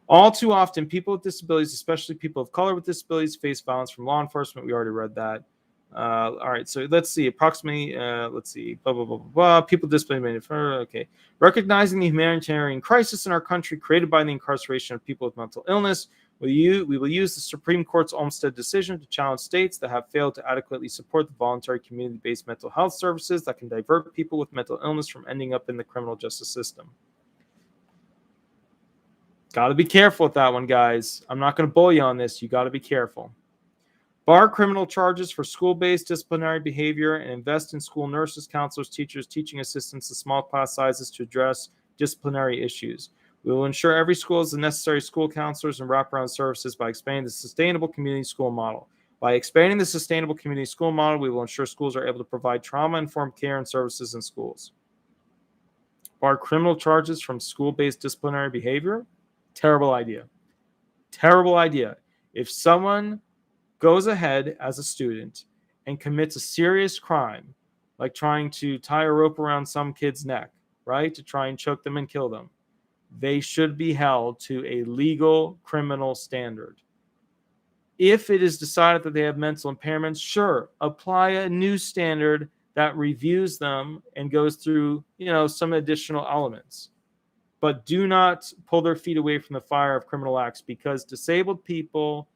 All too often, people with disabilities, especially people of color with disabilities, face violence from law enforcement. We already read that. All right, so let's see. Approximately, blah, blah, blah, blah, blah. People with disabilities. Okay. Recognizing the humanitarian crisis in our country created by the incarceration of people with mental illness, we will use the Supreme Court's Olmstead decision to challenge states that have failed to adequately support the voluntary community-based mental health services that can divert people with mental illness from ending up in the criminal justice system. Got to be careful with that one, guys. I'm not going to bully you on this. You got to be careful. Bar criminal charges for school-based disciplinary behavior and invest in school nurses, counselors, teachers, teaching assistants, and small class sizes to address disciplinary issues. We will ensure every school has the necessary school counselors and wraparound services by expanding the sustainable community school model. By expanding the sustainable community school model, we will ensure schools are able to provide trauma-informed care and services in schools. bar criminal charges from school-based disciplinary behavior. Terrible idea. Terrible idea. If someone goes ahead as a student and commits a serious crime, like trying to tie a rope around some kid's neck, right, to try and choke them and kill them, they should be held to a legal criminal standard. If it is decided that they have mental impairments, sure, apply a new standard that reviews them and goes through, some additional elements. But do not pull their feet away from the fire of criminal acts, because disabled people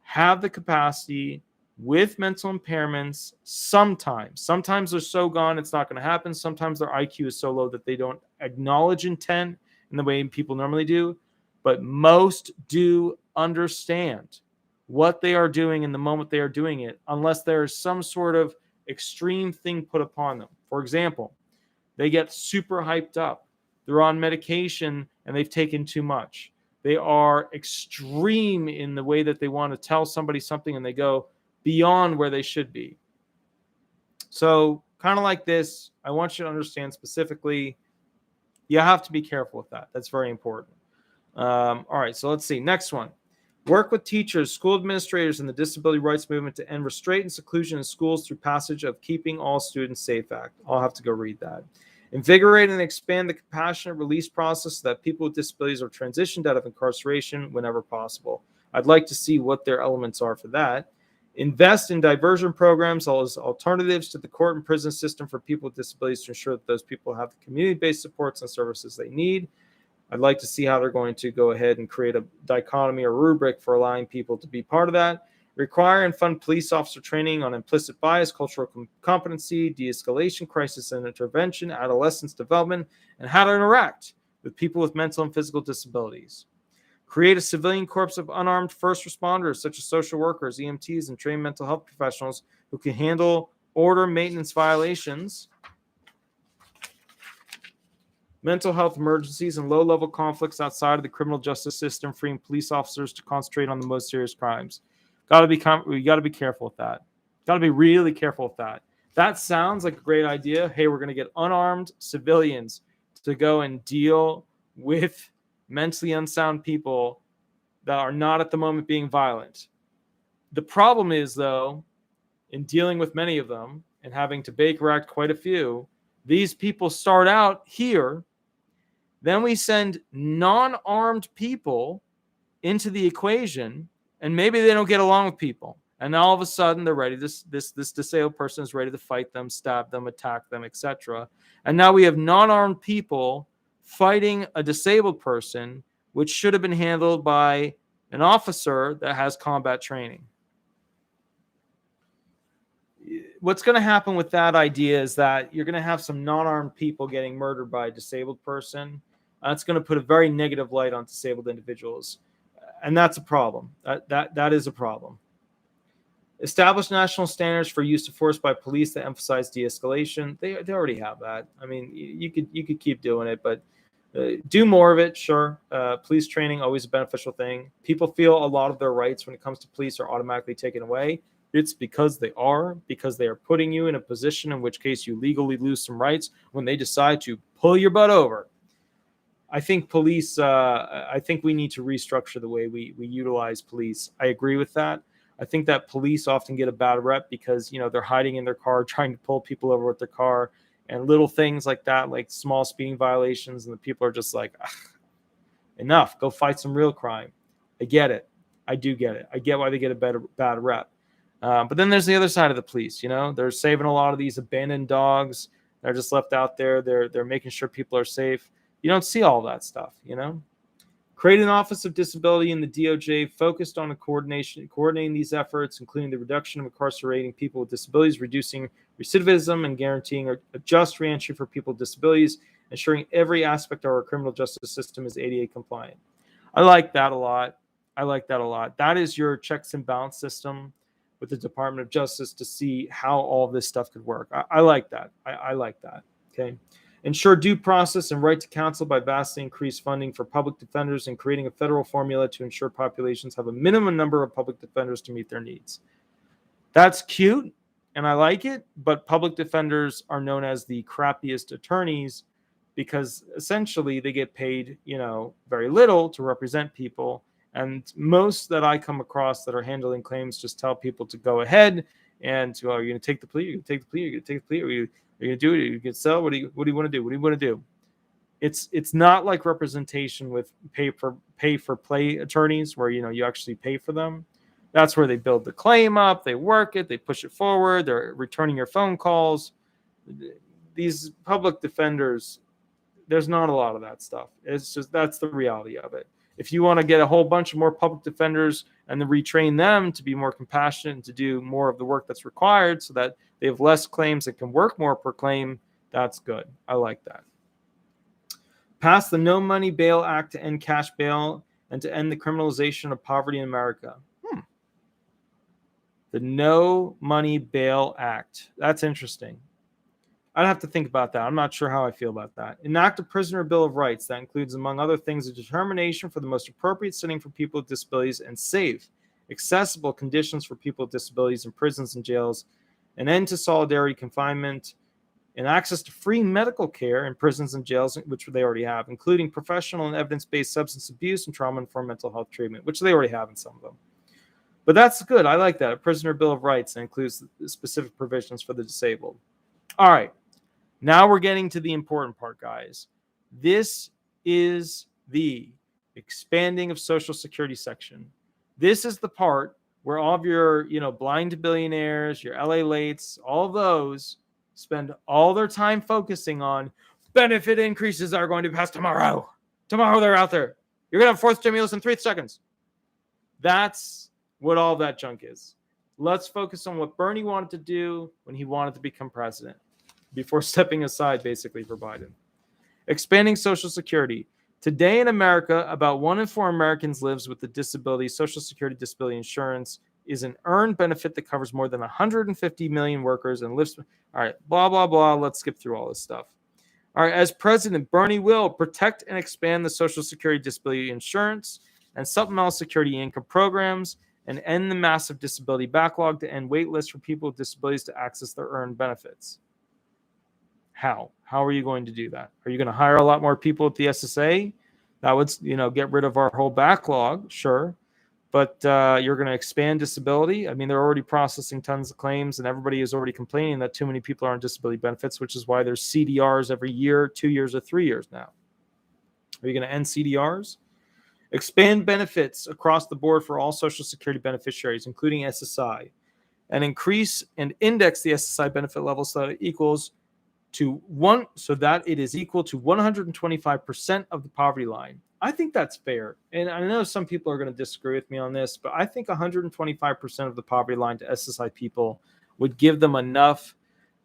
have the capacity with mental impairments sometimes. Sometimes they're so gone it's not going to happen. Sometimes their IQ is so low that they don't acknowledge intent in the way people normally do. But most do understand what they are doing in the moment they are doing it, unless there is some sort of extreme thing put upon them. For example, they get super hyped up. They're on medication and they've taken too much. They are extreme in the way that they want to tell somebody something, and they go beyond where they should be. So kind of like this, I want you to understand specifically, you have to be careful with that. That's very important. All right, so let's see. Next one. Work with teachers, school administrators, and the disability rights movement to end restraint and seclusion in schools through passage of Keeping All Students Safe Act. I'll have to go read that. Invigorate and expand the compassionate release process so that people with disabilities are transitioned out of incarceration whenever possible. I'd like to see what their elements are for that. Invest in diversion programs as alternatives to the court and prison system for people with disabilities to ensure that those people have the community-based supports and services they need. I'd like to see how they're going to go ahead and create a dichotomy or rubric for allowing people to be part of that. Require and fund police officer training on implicit bias, cultural competency, de-escalation, crisis and intervention, adolescence development, and how to interact with people with mental and physical disabilities. Create a civilian corps of unarmed first responders, such as social workers, EMTs, and trained mental health professionals who can handle order maintenance violations, mental health emergencies, and low-level conflicts outside of the criminal justice system, freeing police officers to concentrate on the most serious crimes. We got to be careful with that. Got to be really careful with that. That sounds like a great idea. Hey, we're going to get unarmed civilians to go and deal with mentally unsound people that are not at the moment being violent. The problem is, though, in dealing with many of them and having to Baker Act quite a few, these people start out here. Then we send non-armed people into the equation, and maybe they don't get along with people. And all of a sudden, they're ready. This disabled person is ready to fight them, stab them, attack them, etc. And now we have non-armed people fighting a disabled person, which should have been handled by an officer that has combat training. What's going to happen with that idea is that you're going to have some non-armed people getting murdered by a disabled person. That's going to put a very negative light on disabled individuals. And that's a problem. That is a problem. Establish national standards for use of force by police that emphasize de-escalation. They already have that. I mean, you could keep doing it, but do more of it. Sure. Police training, always a beneficial thing. People feel a lot of their rights when it comes to police are automatically taken away. It's because they are putting you in a position in which case you legally lose some rights when they decide to pull your butt over. I think police, I think we need to restructure the way we utilize police. I agree with that. I think that police often get a bad rep because, they're hiding in their car, trying to pull people over with their car, and little things like that, like small speeding violations. And the people are just like, enough, go fight some real crime. I get it. I do get it. I get why they get a bad rep. But then there's the other side of the police. They're saving a lot of these abandoned dogs. They're just left out there. They're making sure people are safe. You don't see all that stuff, Create an Office of Disability in the DOJ focused on coordinating these efforts, including the reduction of incarcerating people with disabilities, reducing recidivism, and guaranteeing a just reentry for people with disabilities, ensuring every aspect of our criminal justice system is ADA compliant. I like that a lot. That is your checks and balance system with the Department of Justice to see how all this stuff could work. I like that. I like that. Okay. Ensure due process and right to counsel by vastly increased funding for public defenders and creating a federal formula to ensure populations have a minimum number of public defenders to meet their needs. That's cute, and I like it, but public defenders are known as the crappiest attorneys because essentially they get paid, very little to represent people. And most that I come across that are handling claims just tell people to go ahead and you're going to take the plea, you're going to take the plea, you're going to take the plea, are you going to do it? Are you going to sell? What do you want to do? What do you want to do? It's not like representation with pay for play attorneys where you actually pay for them. That's where they build the claim up, they work it, they push it forward, they're returning your phone calls. These public defenders, there's not a lot of that stuff. It's just that's the reality of it. If you want to get a whole bunch of more public defenders and then retrain them to be more compassionate and to do more of the work that's required so that they have less claims and can work more per claim, that's good. I like that. Pass the No Money Bail Act to end cash bail and to end the criminalization of poverty in America. The No Money Bail Act. That's interesting. I'd have to think about that. I'm not sure how I feel about that. Enact a prisoner bill of rights that includes, among other things, a determination for the most appropriate setting for people with disabilities and safe, accessible conditions for people with disabilities in prisons and jails, an end to solitary confinement, and access to free medical care in prisons and jails, which they already have, including professional and evidence-based substance abuse and trauma-informed mental health treatment, which they already have in some of them. But that's good. I like that. A prisoner bill of rights that includes specific provisions for the disabled. All right. Now we're getting to the important part, guys. This is the expanding of Social Security section. This is the part where all of your, blind billionaires, your LA Lates, all of those spend all their time focusing on benefit increases are going to pass tomorrow. Tomorrow they're out there. You're going to have fourth stimulus in 3 seconds. That's what all that junk is. Let's focus on what Bernie wanted to do when he wanted to become president before stepping aside basically for Biden. Expanding Social Security. Today in America, about 1 in 4 Americans lives with a disability. Social Security disability insurance is an earned benefit that covers more than 150 million workers and lives. All right, blah, blah, blah. Let's skip through all this stuff. All right, as president, Bernie will protect and expand the Social Security disability insurance and supplemental security income programs and end the massive disability backlog to end wait lists for people with disabilities to access their earned benefits. How? How are you going to do that? Are you going to hire a lot more people at the SSA? That would, get rid of our whole backlog, sure. But you're going to expand disability. I mean, they're already processing tons of claims, and everybody is already complaining that too many people are on disability benefits, which is why there's CDRs every year, 2 years or 3 years now. Are you going to end CDRs? Expand benefits across the board for all Social Security beneficiaries, including SSI, and increase and index the SSI benefit level so that it is equal to 125% of the poverty line. I think that's fair. And I know some people are going to disagree with me on this, but I think 125% of the poverty line to SSI people would give them enough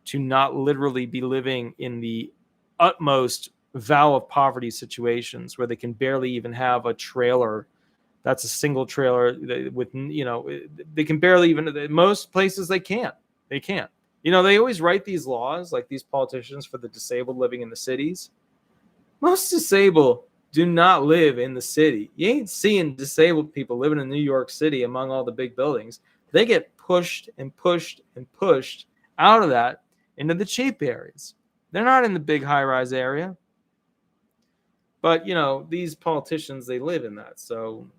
to not literally be living in the utmost vow of poverty situations where they can barely even have a trailer. That's a single trailer with, they can barely even, most places they can't. They can't. They always write these laws, like these politicians, for the disabled living in the cities. Most disabled do not live in the city. You ain't seeing disabled people living in New York City among all the big buildings. They get pushed and pushed and pushed out of that into the cheap areas. They're not in the big high-rise area. But, these politicians, they live in that. So,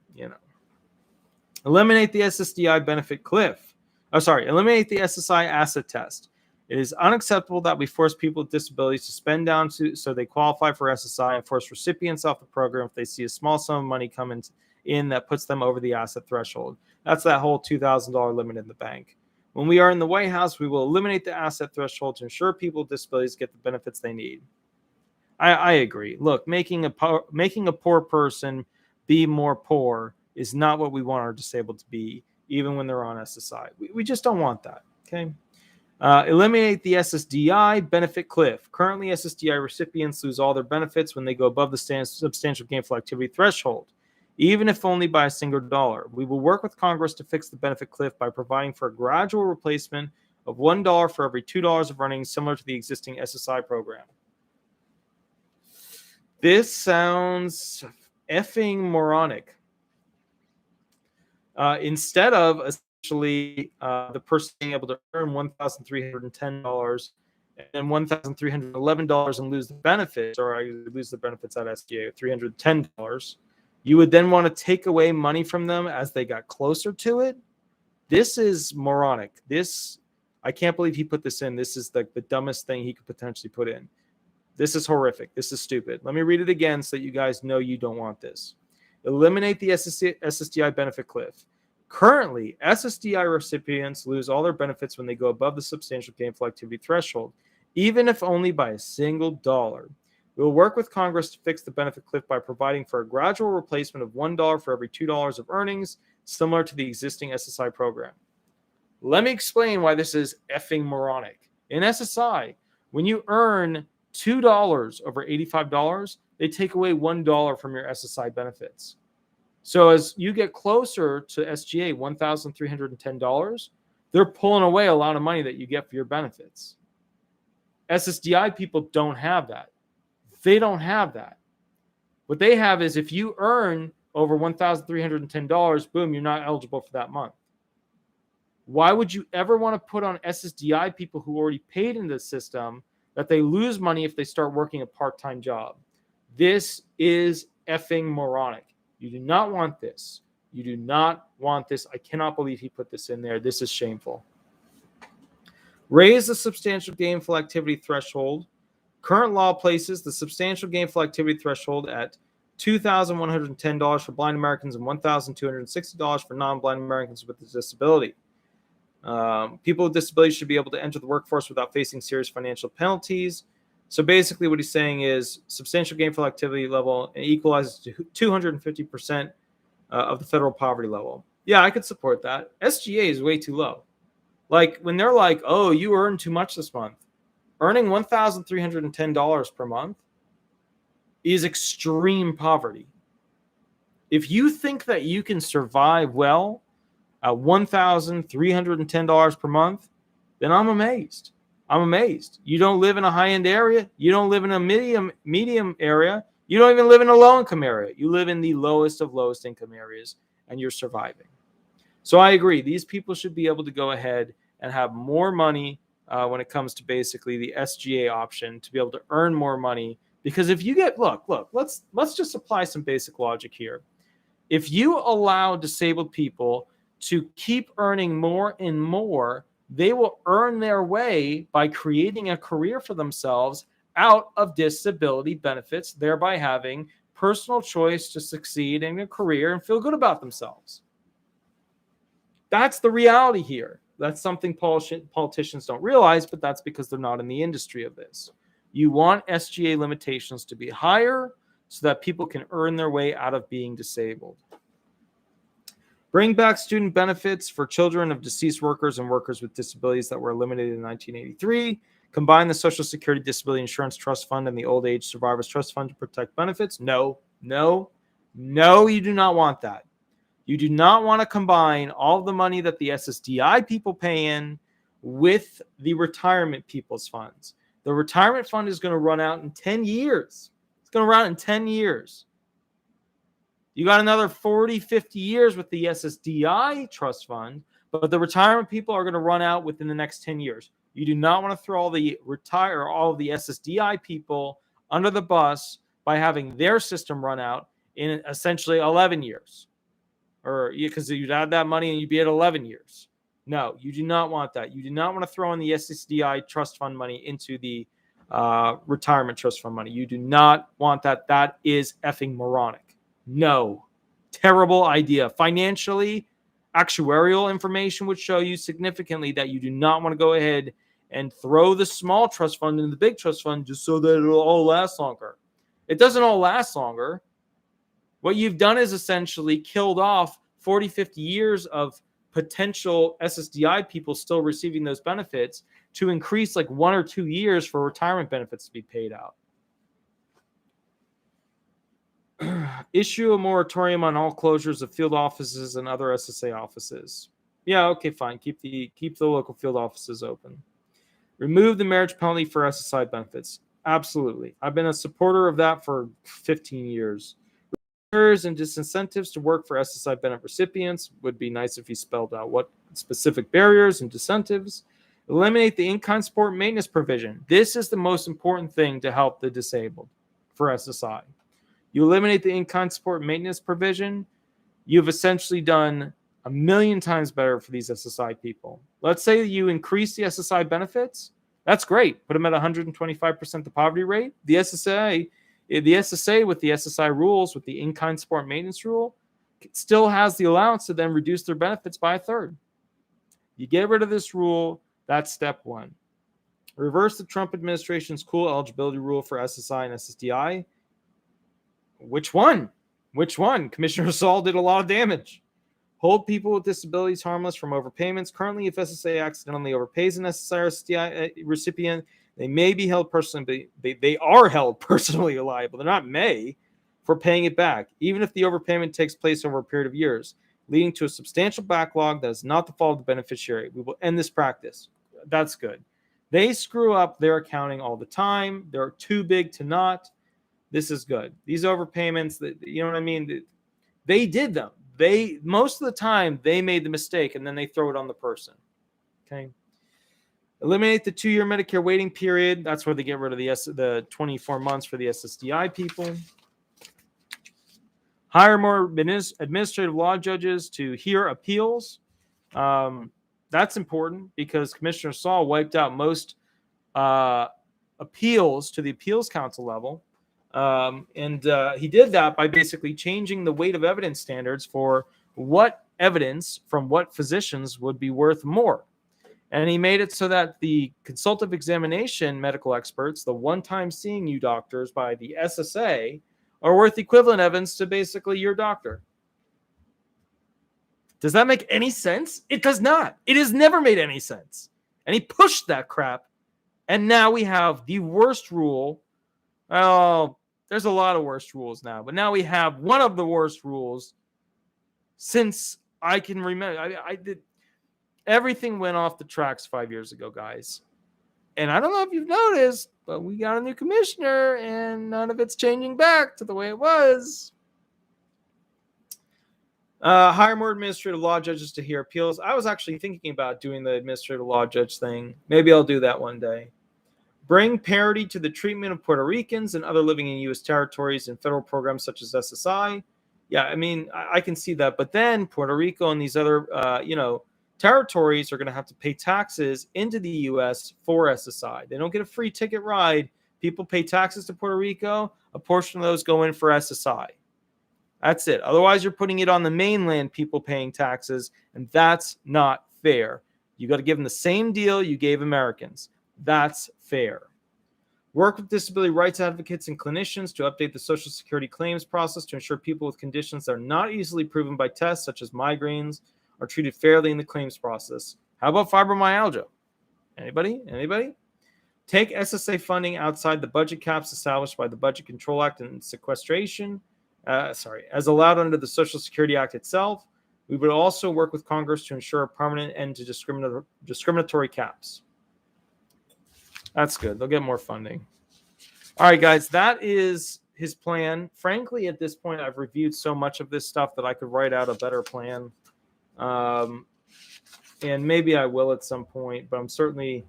eliminate the Ssdi benefit cliff. Eliminate the SSI asset test. It is unacceptable that we force people with disabilities to spend down so they qualify for SSI and force recipients off the program if they see a small sum of money come in that puts them over the asset threshold. That's that whole $2,000 limit in the bank. When we are in the White House, we will eliminate the asset threshold to ensure people with disabilities get the benefits they need. I agree. Look, making a poor person be more poor is not what we want our disabled to be, even when they're on SSI. We just don't want that, okay? Eliminate the Ssdi benefit cliff. Currently, Ssdi recipients lose all their benefits when they go above the substantial gainful activity threshold, even if only by a single dollar. We will work with Congress to fix the benefit cliff by providing for a gradual replacement of $1 for every $2 of earnings, similar to the existing SSI program. This sounds effing moronic. Instead of essentially the person being able to earn $1,310 and then $1,311 and lose the benefits, or I lose the benefits at SDA, $310, you would then want to take away money from them as they got closer to it. This is moronic. I can't believe he put this in. This is the dumbest thing he could potentially put in. This is horrific. This is stupid. Let me read it again so that you guys know you don't want this. Eliminate the SSDI benefit cliff. Currently, SSDI recipients lose all their benefits when they go above the substantial gainful activity threshold, even if only by a single dollar. We will work with Congress to fix the benefit cliff by providing for a gradual replacement of $1 for every $2 of earnings, similar to the existing SSI program. Let me explain why this is effing moronic. In SSI, when you earn $2 over $85, they take away $1 from your SSI benefits. So as you get closer to SGA, $1,310, they're pulling away a lot of money that you get for your benefits. SSDI people don't have that. They don't have that. What they have is if you earn over $1,310, boom, you're not eligible for that month. Why would you ever want to put on SSDI people who already paid into the system that they lose money if they start working a part-time job? This is effing moronic. You do not want this. You do not want this. I cannot believe he put this in there. This is shameful. Raise the substantial gainful activity threshold. Current law places the substantial gainful activity threshold at $2,110 for blind Americans and $1,260 for non-blind Americans with a disability. People with disabilities should be able to enter the workforce without facing serious financial penalties. So basically what he's saying is substantial gainful activity level equalizes to 250% of the federal poverty level. Yeah, I could support that. SGA is way too low. Like when they're like, oh, you earned too much this month. Earning $1,310 per month is extreme poverty. If you think that you can survive well at $1,310 per month, then I'm amazed. I'm amazed. You don't live in a high-end area. You don't live in a medium area. You don't even live in a low-income area. You live in the lowest of lowest income areas, and you're surviving. So I agree. These people should be able to go ahead and have more money when it comes to basically the SGA option to be able to earn more money. Because if you get, look, let's just apply some basic logic here. If you allow disabled people to keep earning more and more, they will earn their way by creating a career for themselves out of disability benefits, thereby having personal choice to succeed in a career and feel good about themselves. That's the reality here. That's something politicians don't realize, but that's because they're not in the industry of this. You want SGA limitations to be higher so that people can earn their way out of being disabled. Bring back student benefits for children of deceased workers and workers with disabilities that were eliminated in 1983. Combine the Social Security Disability Insurance Trust Fund and the Old Age Survivors Trust Fund to protect benefits. No, you do not want that. You do not want to combine all the money that the SSDI people pay in with the retirement people's funds. The retirement fund is going to run out in 10 years. It's going to run out in 10 years. You got another 40, 50 years with the SSDI trust fund, but the retirement people are going to run out within the next 10 years. You do not want to throw all the SSDI people under the bus by having their system run out in essentially 11 years. Or because you'd add that money and you'd be at 11 years. No, you do not want that. You do not want to throw in the SSDI trust fund money into the retirement trust fund money. You do not want that. That is effing moronic. No, terrible idea. Financially, actuarial information would show you significantly that you do not want to go ahead and throw the small trust fund into the big trust fund just so that it'll all last longer. It doesn't all last longer. What you've done is essentially killed off 40, 50 years of potential SSDI people still receiving those benefits to increase like 1 or 2 years for retirement benefits to be paid out. Issue a moratorium on all closures of field offices and other SSA offices. Yeah, okay, fine. Keep the local field offices open. Remove the marriage penalty for SSI benefits. Absolutely. I've been a supporter of that for 15 years. And disincentives to work for SSI benefit recipients would be nice if he spelled out what specific barriers and disincentives. Eliminate the in-kind support maintenance provision. This is the most important thing to help the disabled for SSI. You eliminate the in-kind support maintenance provision, you've essentially done a million times better for these SSI people. Let's say you increase the SSI benefits. That's great. Put them at 125% the poverty rate. The SSA with the SSI rules, with the in-kind support maintenance rule, still has the allowance to then reduce their benefits by a third. You get rid of this rule. That's step one. Reverse the Trump administration's cool eligibility rule for SSI and SSDI. Which one? Commissioner Saul did a lot of damage. Hold people with disabilities harmless from overpayments. Currently, if SSA accidentally overpays an SSI or SSDI recipient, they may be held personally. They are held personally liable. They're not may for paying it back, even if the overpayment takes place over a period of years, leading to a substantial backlog that is not the fault of the beneficiary. We will end this practice. That's good. They screw up their accounting all the time. They're too big to not. This is good. These overpayments, you know what I mean? They did them. Most of the time they made the mistake and then they throw it on the person. Okay. Eliminate the 2-year Medicare waiting period. That's where they get rid of the 24 months for the SSDI people. Hire more administrative law judges to hear appeals. That's important because Commissioner Saul wiped out most appeals to the appeals council level. He did that by basically changing the weight of evidence standards for what evidence from what physicians would be worth more. And he made it so that the consultative examination medical experts, the one-time seeing you doctors by the SSA, are worth equivalent evidence to basically your doctor. Does that make any sense? It does not. It has never made any sense. And he pushed that crap. And now we have the worst rule. Oh, there's a lot of worst rules now, but now we have one of the worst rules since I can remember. I did everything went off the tracks 5 years ago, guys. And I don't know if you've noticed, but we got a new commissioner and none of it's changing back to the way it was. Hire more administrative law judges to hear appeals. I was actually thinking about doing the administrative law judge thing. Maybe I'll do that one day. Bring parity to the treatment of Puerto Ricans and other living in U.S. territories in federal programs such as SSI. Yeah, I mean, I can see that. But then Puerto Rico and these other, territories are going to have to pay taxes into the U.S. for SSI. They don't get a free ticket ride. People pay taxes to Puerto Rico. A portion of those go in for SSI. That's it. Otherwise, you're putting it on the mainland people paying taxes, and that's not fair. You got to give them the same deal you gave Americans. That's fair. Work with disability rights advocates and clinicians to update the Social Security claims process to ensure people with conditions that are not easily proven by tests, such as migraines, are treated fairly in the claims process. How about fibromyalgia? Anybody? Take SSA funding outside the budget caps established by the Budget Control Act and sequestration, as allowed under the Social Security Act itself. We would also work with Congress to ensure a permanent end to discriminatory caps. That's good. They'll get more funding. All right, guys, that is his plan. Frankly, at this point, I've reviewed so much of this stuff that I could write out a better plan. And maybe I will at some point, but I'm certainly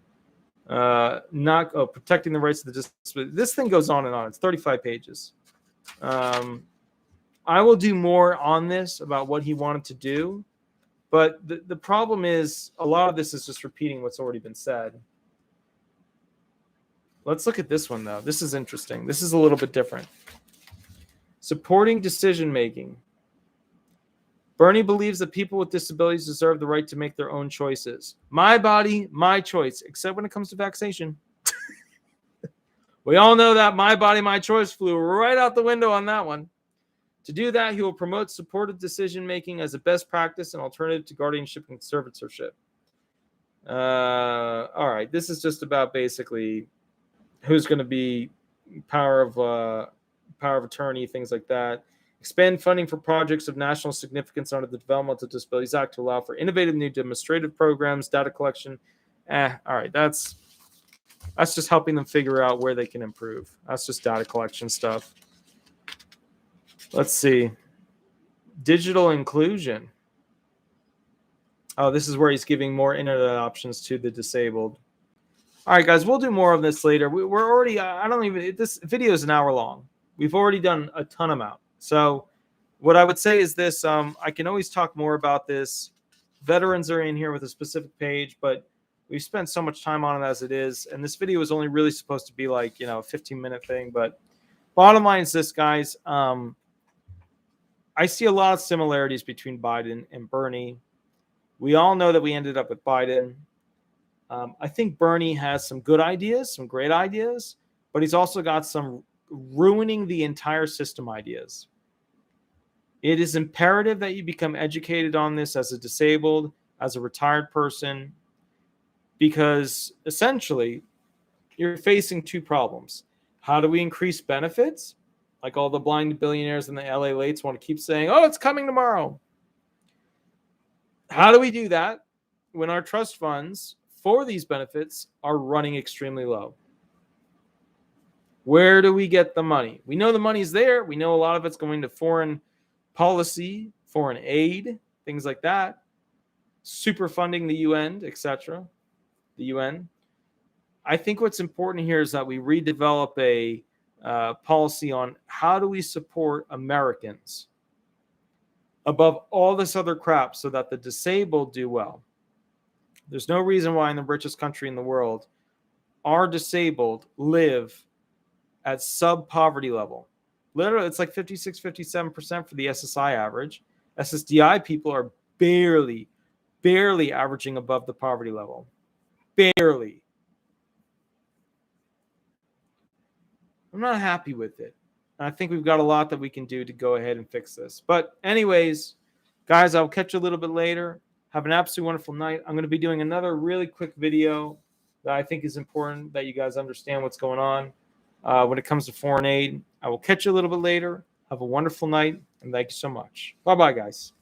not protecting the rights of the disability. This thing goes on and on. It's 35 pages. I will do more on this about what he wanted to do, but the problem is a lot of this is just repeating what's already been said. Let's look at this one, though. This is interesting. This is a little bit different. Supporting decision-making. Bernie believes that people with disabilities deserve the right to make their own choices. My body, my choice, except when it comes to vaccination. We all know that my body, my choice flew right out the window on that one. To do that, he will promote supportive decision-making as a best practice and alternative to guardianship and conservatorship. All right, this is just about basically who's going to be power of attorney, things like that. Expand funding for projects of national significance under the Developmental Disabilities Act to allow for innovative new demonstrative programs, data collection. All right, that's just helping them figure out where they can improve. That's just data collection stuff. Let's see. Digital inclusion. Oh, this is where he's giving more internet options to the disabled. All right, guys, we'll do more of this later. We're already, I don't even, this video is an hour long. We've already done a ton amount. So what I would say is this, I can always talk more about this. Veterans are in here with a specific page, but we've spent so much time on it as it is. And this video is only really supposed to be like, a 15-minute thing. But bottom line is this, guys. I see a lot of similarities between Biden and Bernie. We all know that we ended up with Biden. I think Bernie has some good ideas, some great ideas, but he's also got some ruining the entire system ideas. It is imperative that you become educated on this as a disabled, as a retired person, because essentially you're facing two problems. How do we increase benefits? Like all the blind billionaires and the LA Lates want to keep saying, oh, it's coming tomorrow. How do we do that when our trust funds for these benefits are running extremely low? Where do we get the money? We know the money's there. We know a lot of it's going to foreign policy, foreign aid, things like that, super funding the UN, etc. The UN. I think what's important here is that we redevelop a policy on how do we support Americans above all this other crap so that the disabled do well. There's no reason why in the richest country in the world, our disabled live at sub-poverty level. Literally, it's like 56, 57% for the SSI average. SSDI people are barely averaging above the poverty level. Barely. I'm not happy with it. I think we've got a lot that we can do to go ahead and fix this. But anyways, guys, I'll catch you a little bit later. Have an absolutely wonderful night. I'm going to be doing another really quick video that I think is important that you guys understand what's going on when it comes to foreign aid. I will catch you a little bit later. Have a wonderful night, and thank you so much. Bye-bye, guys.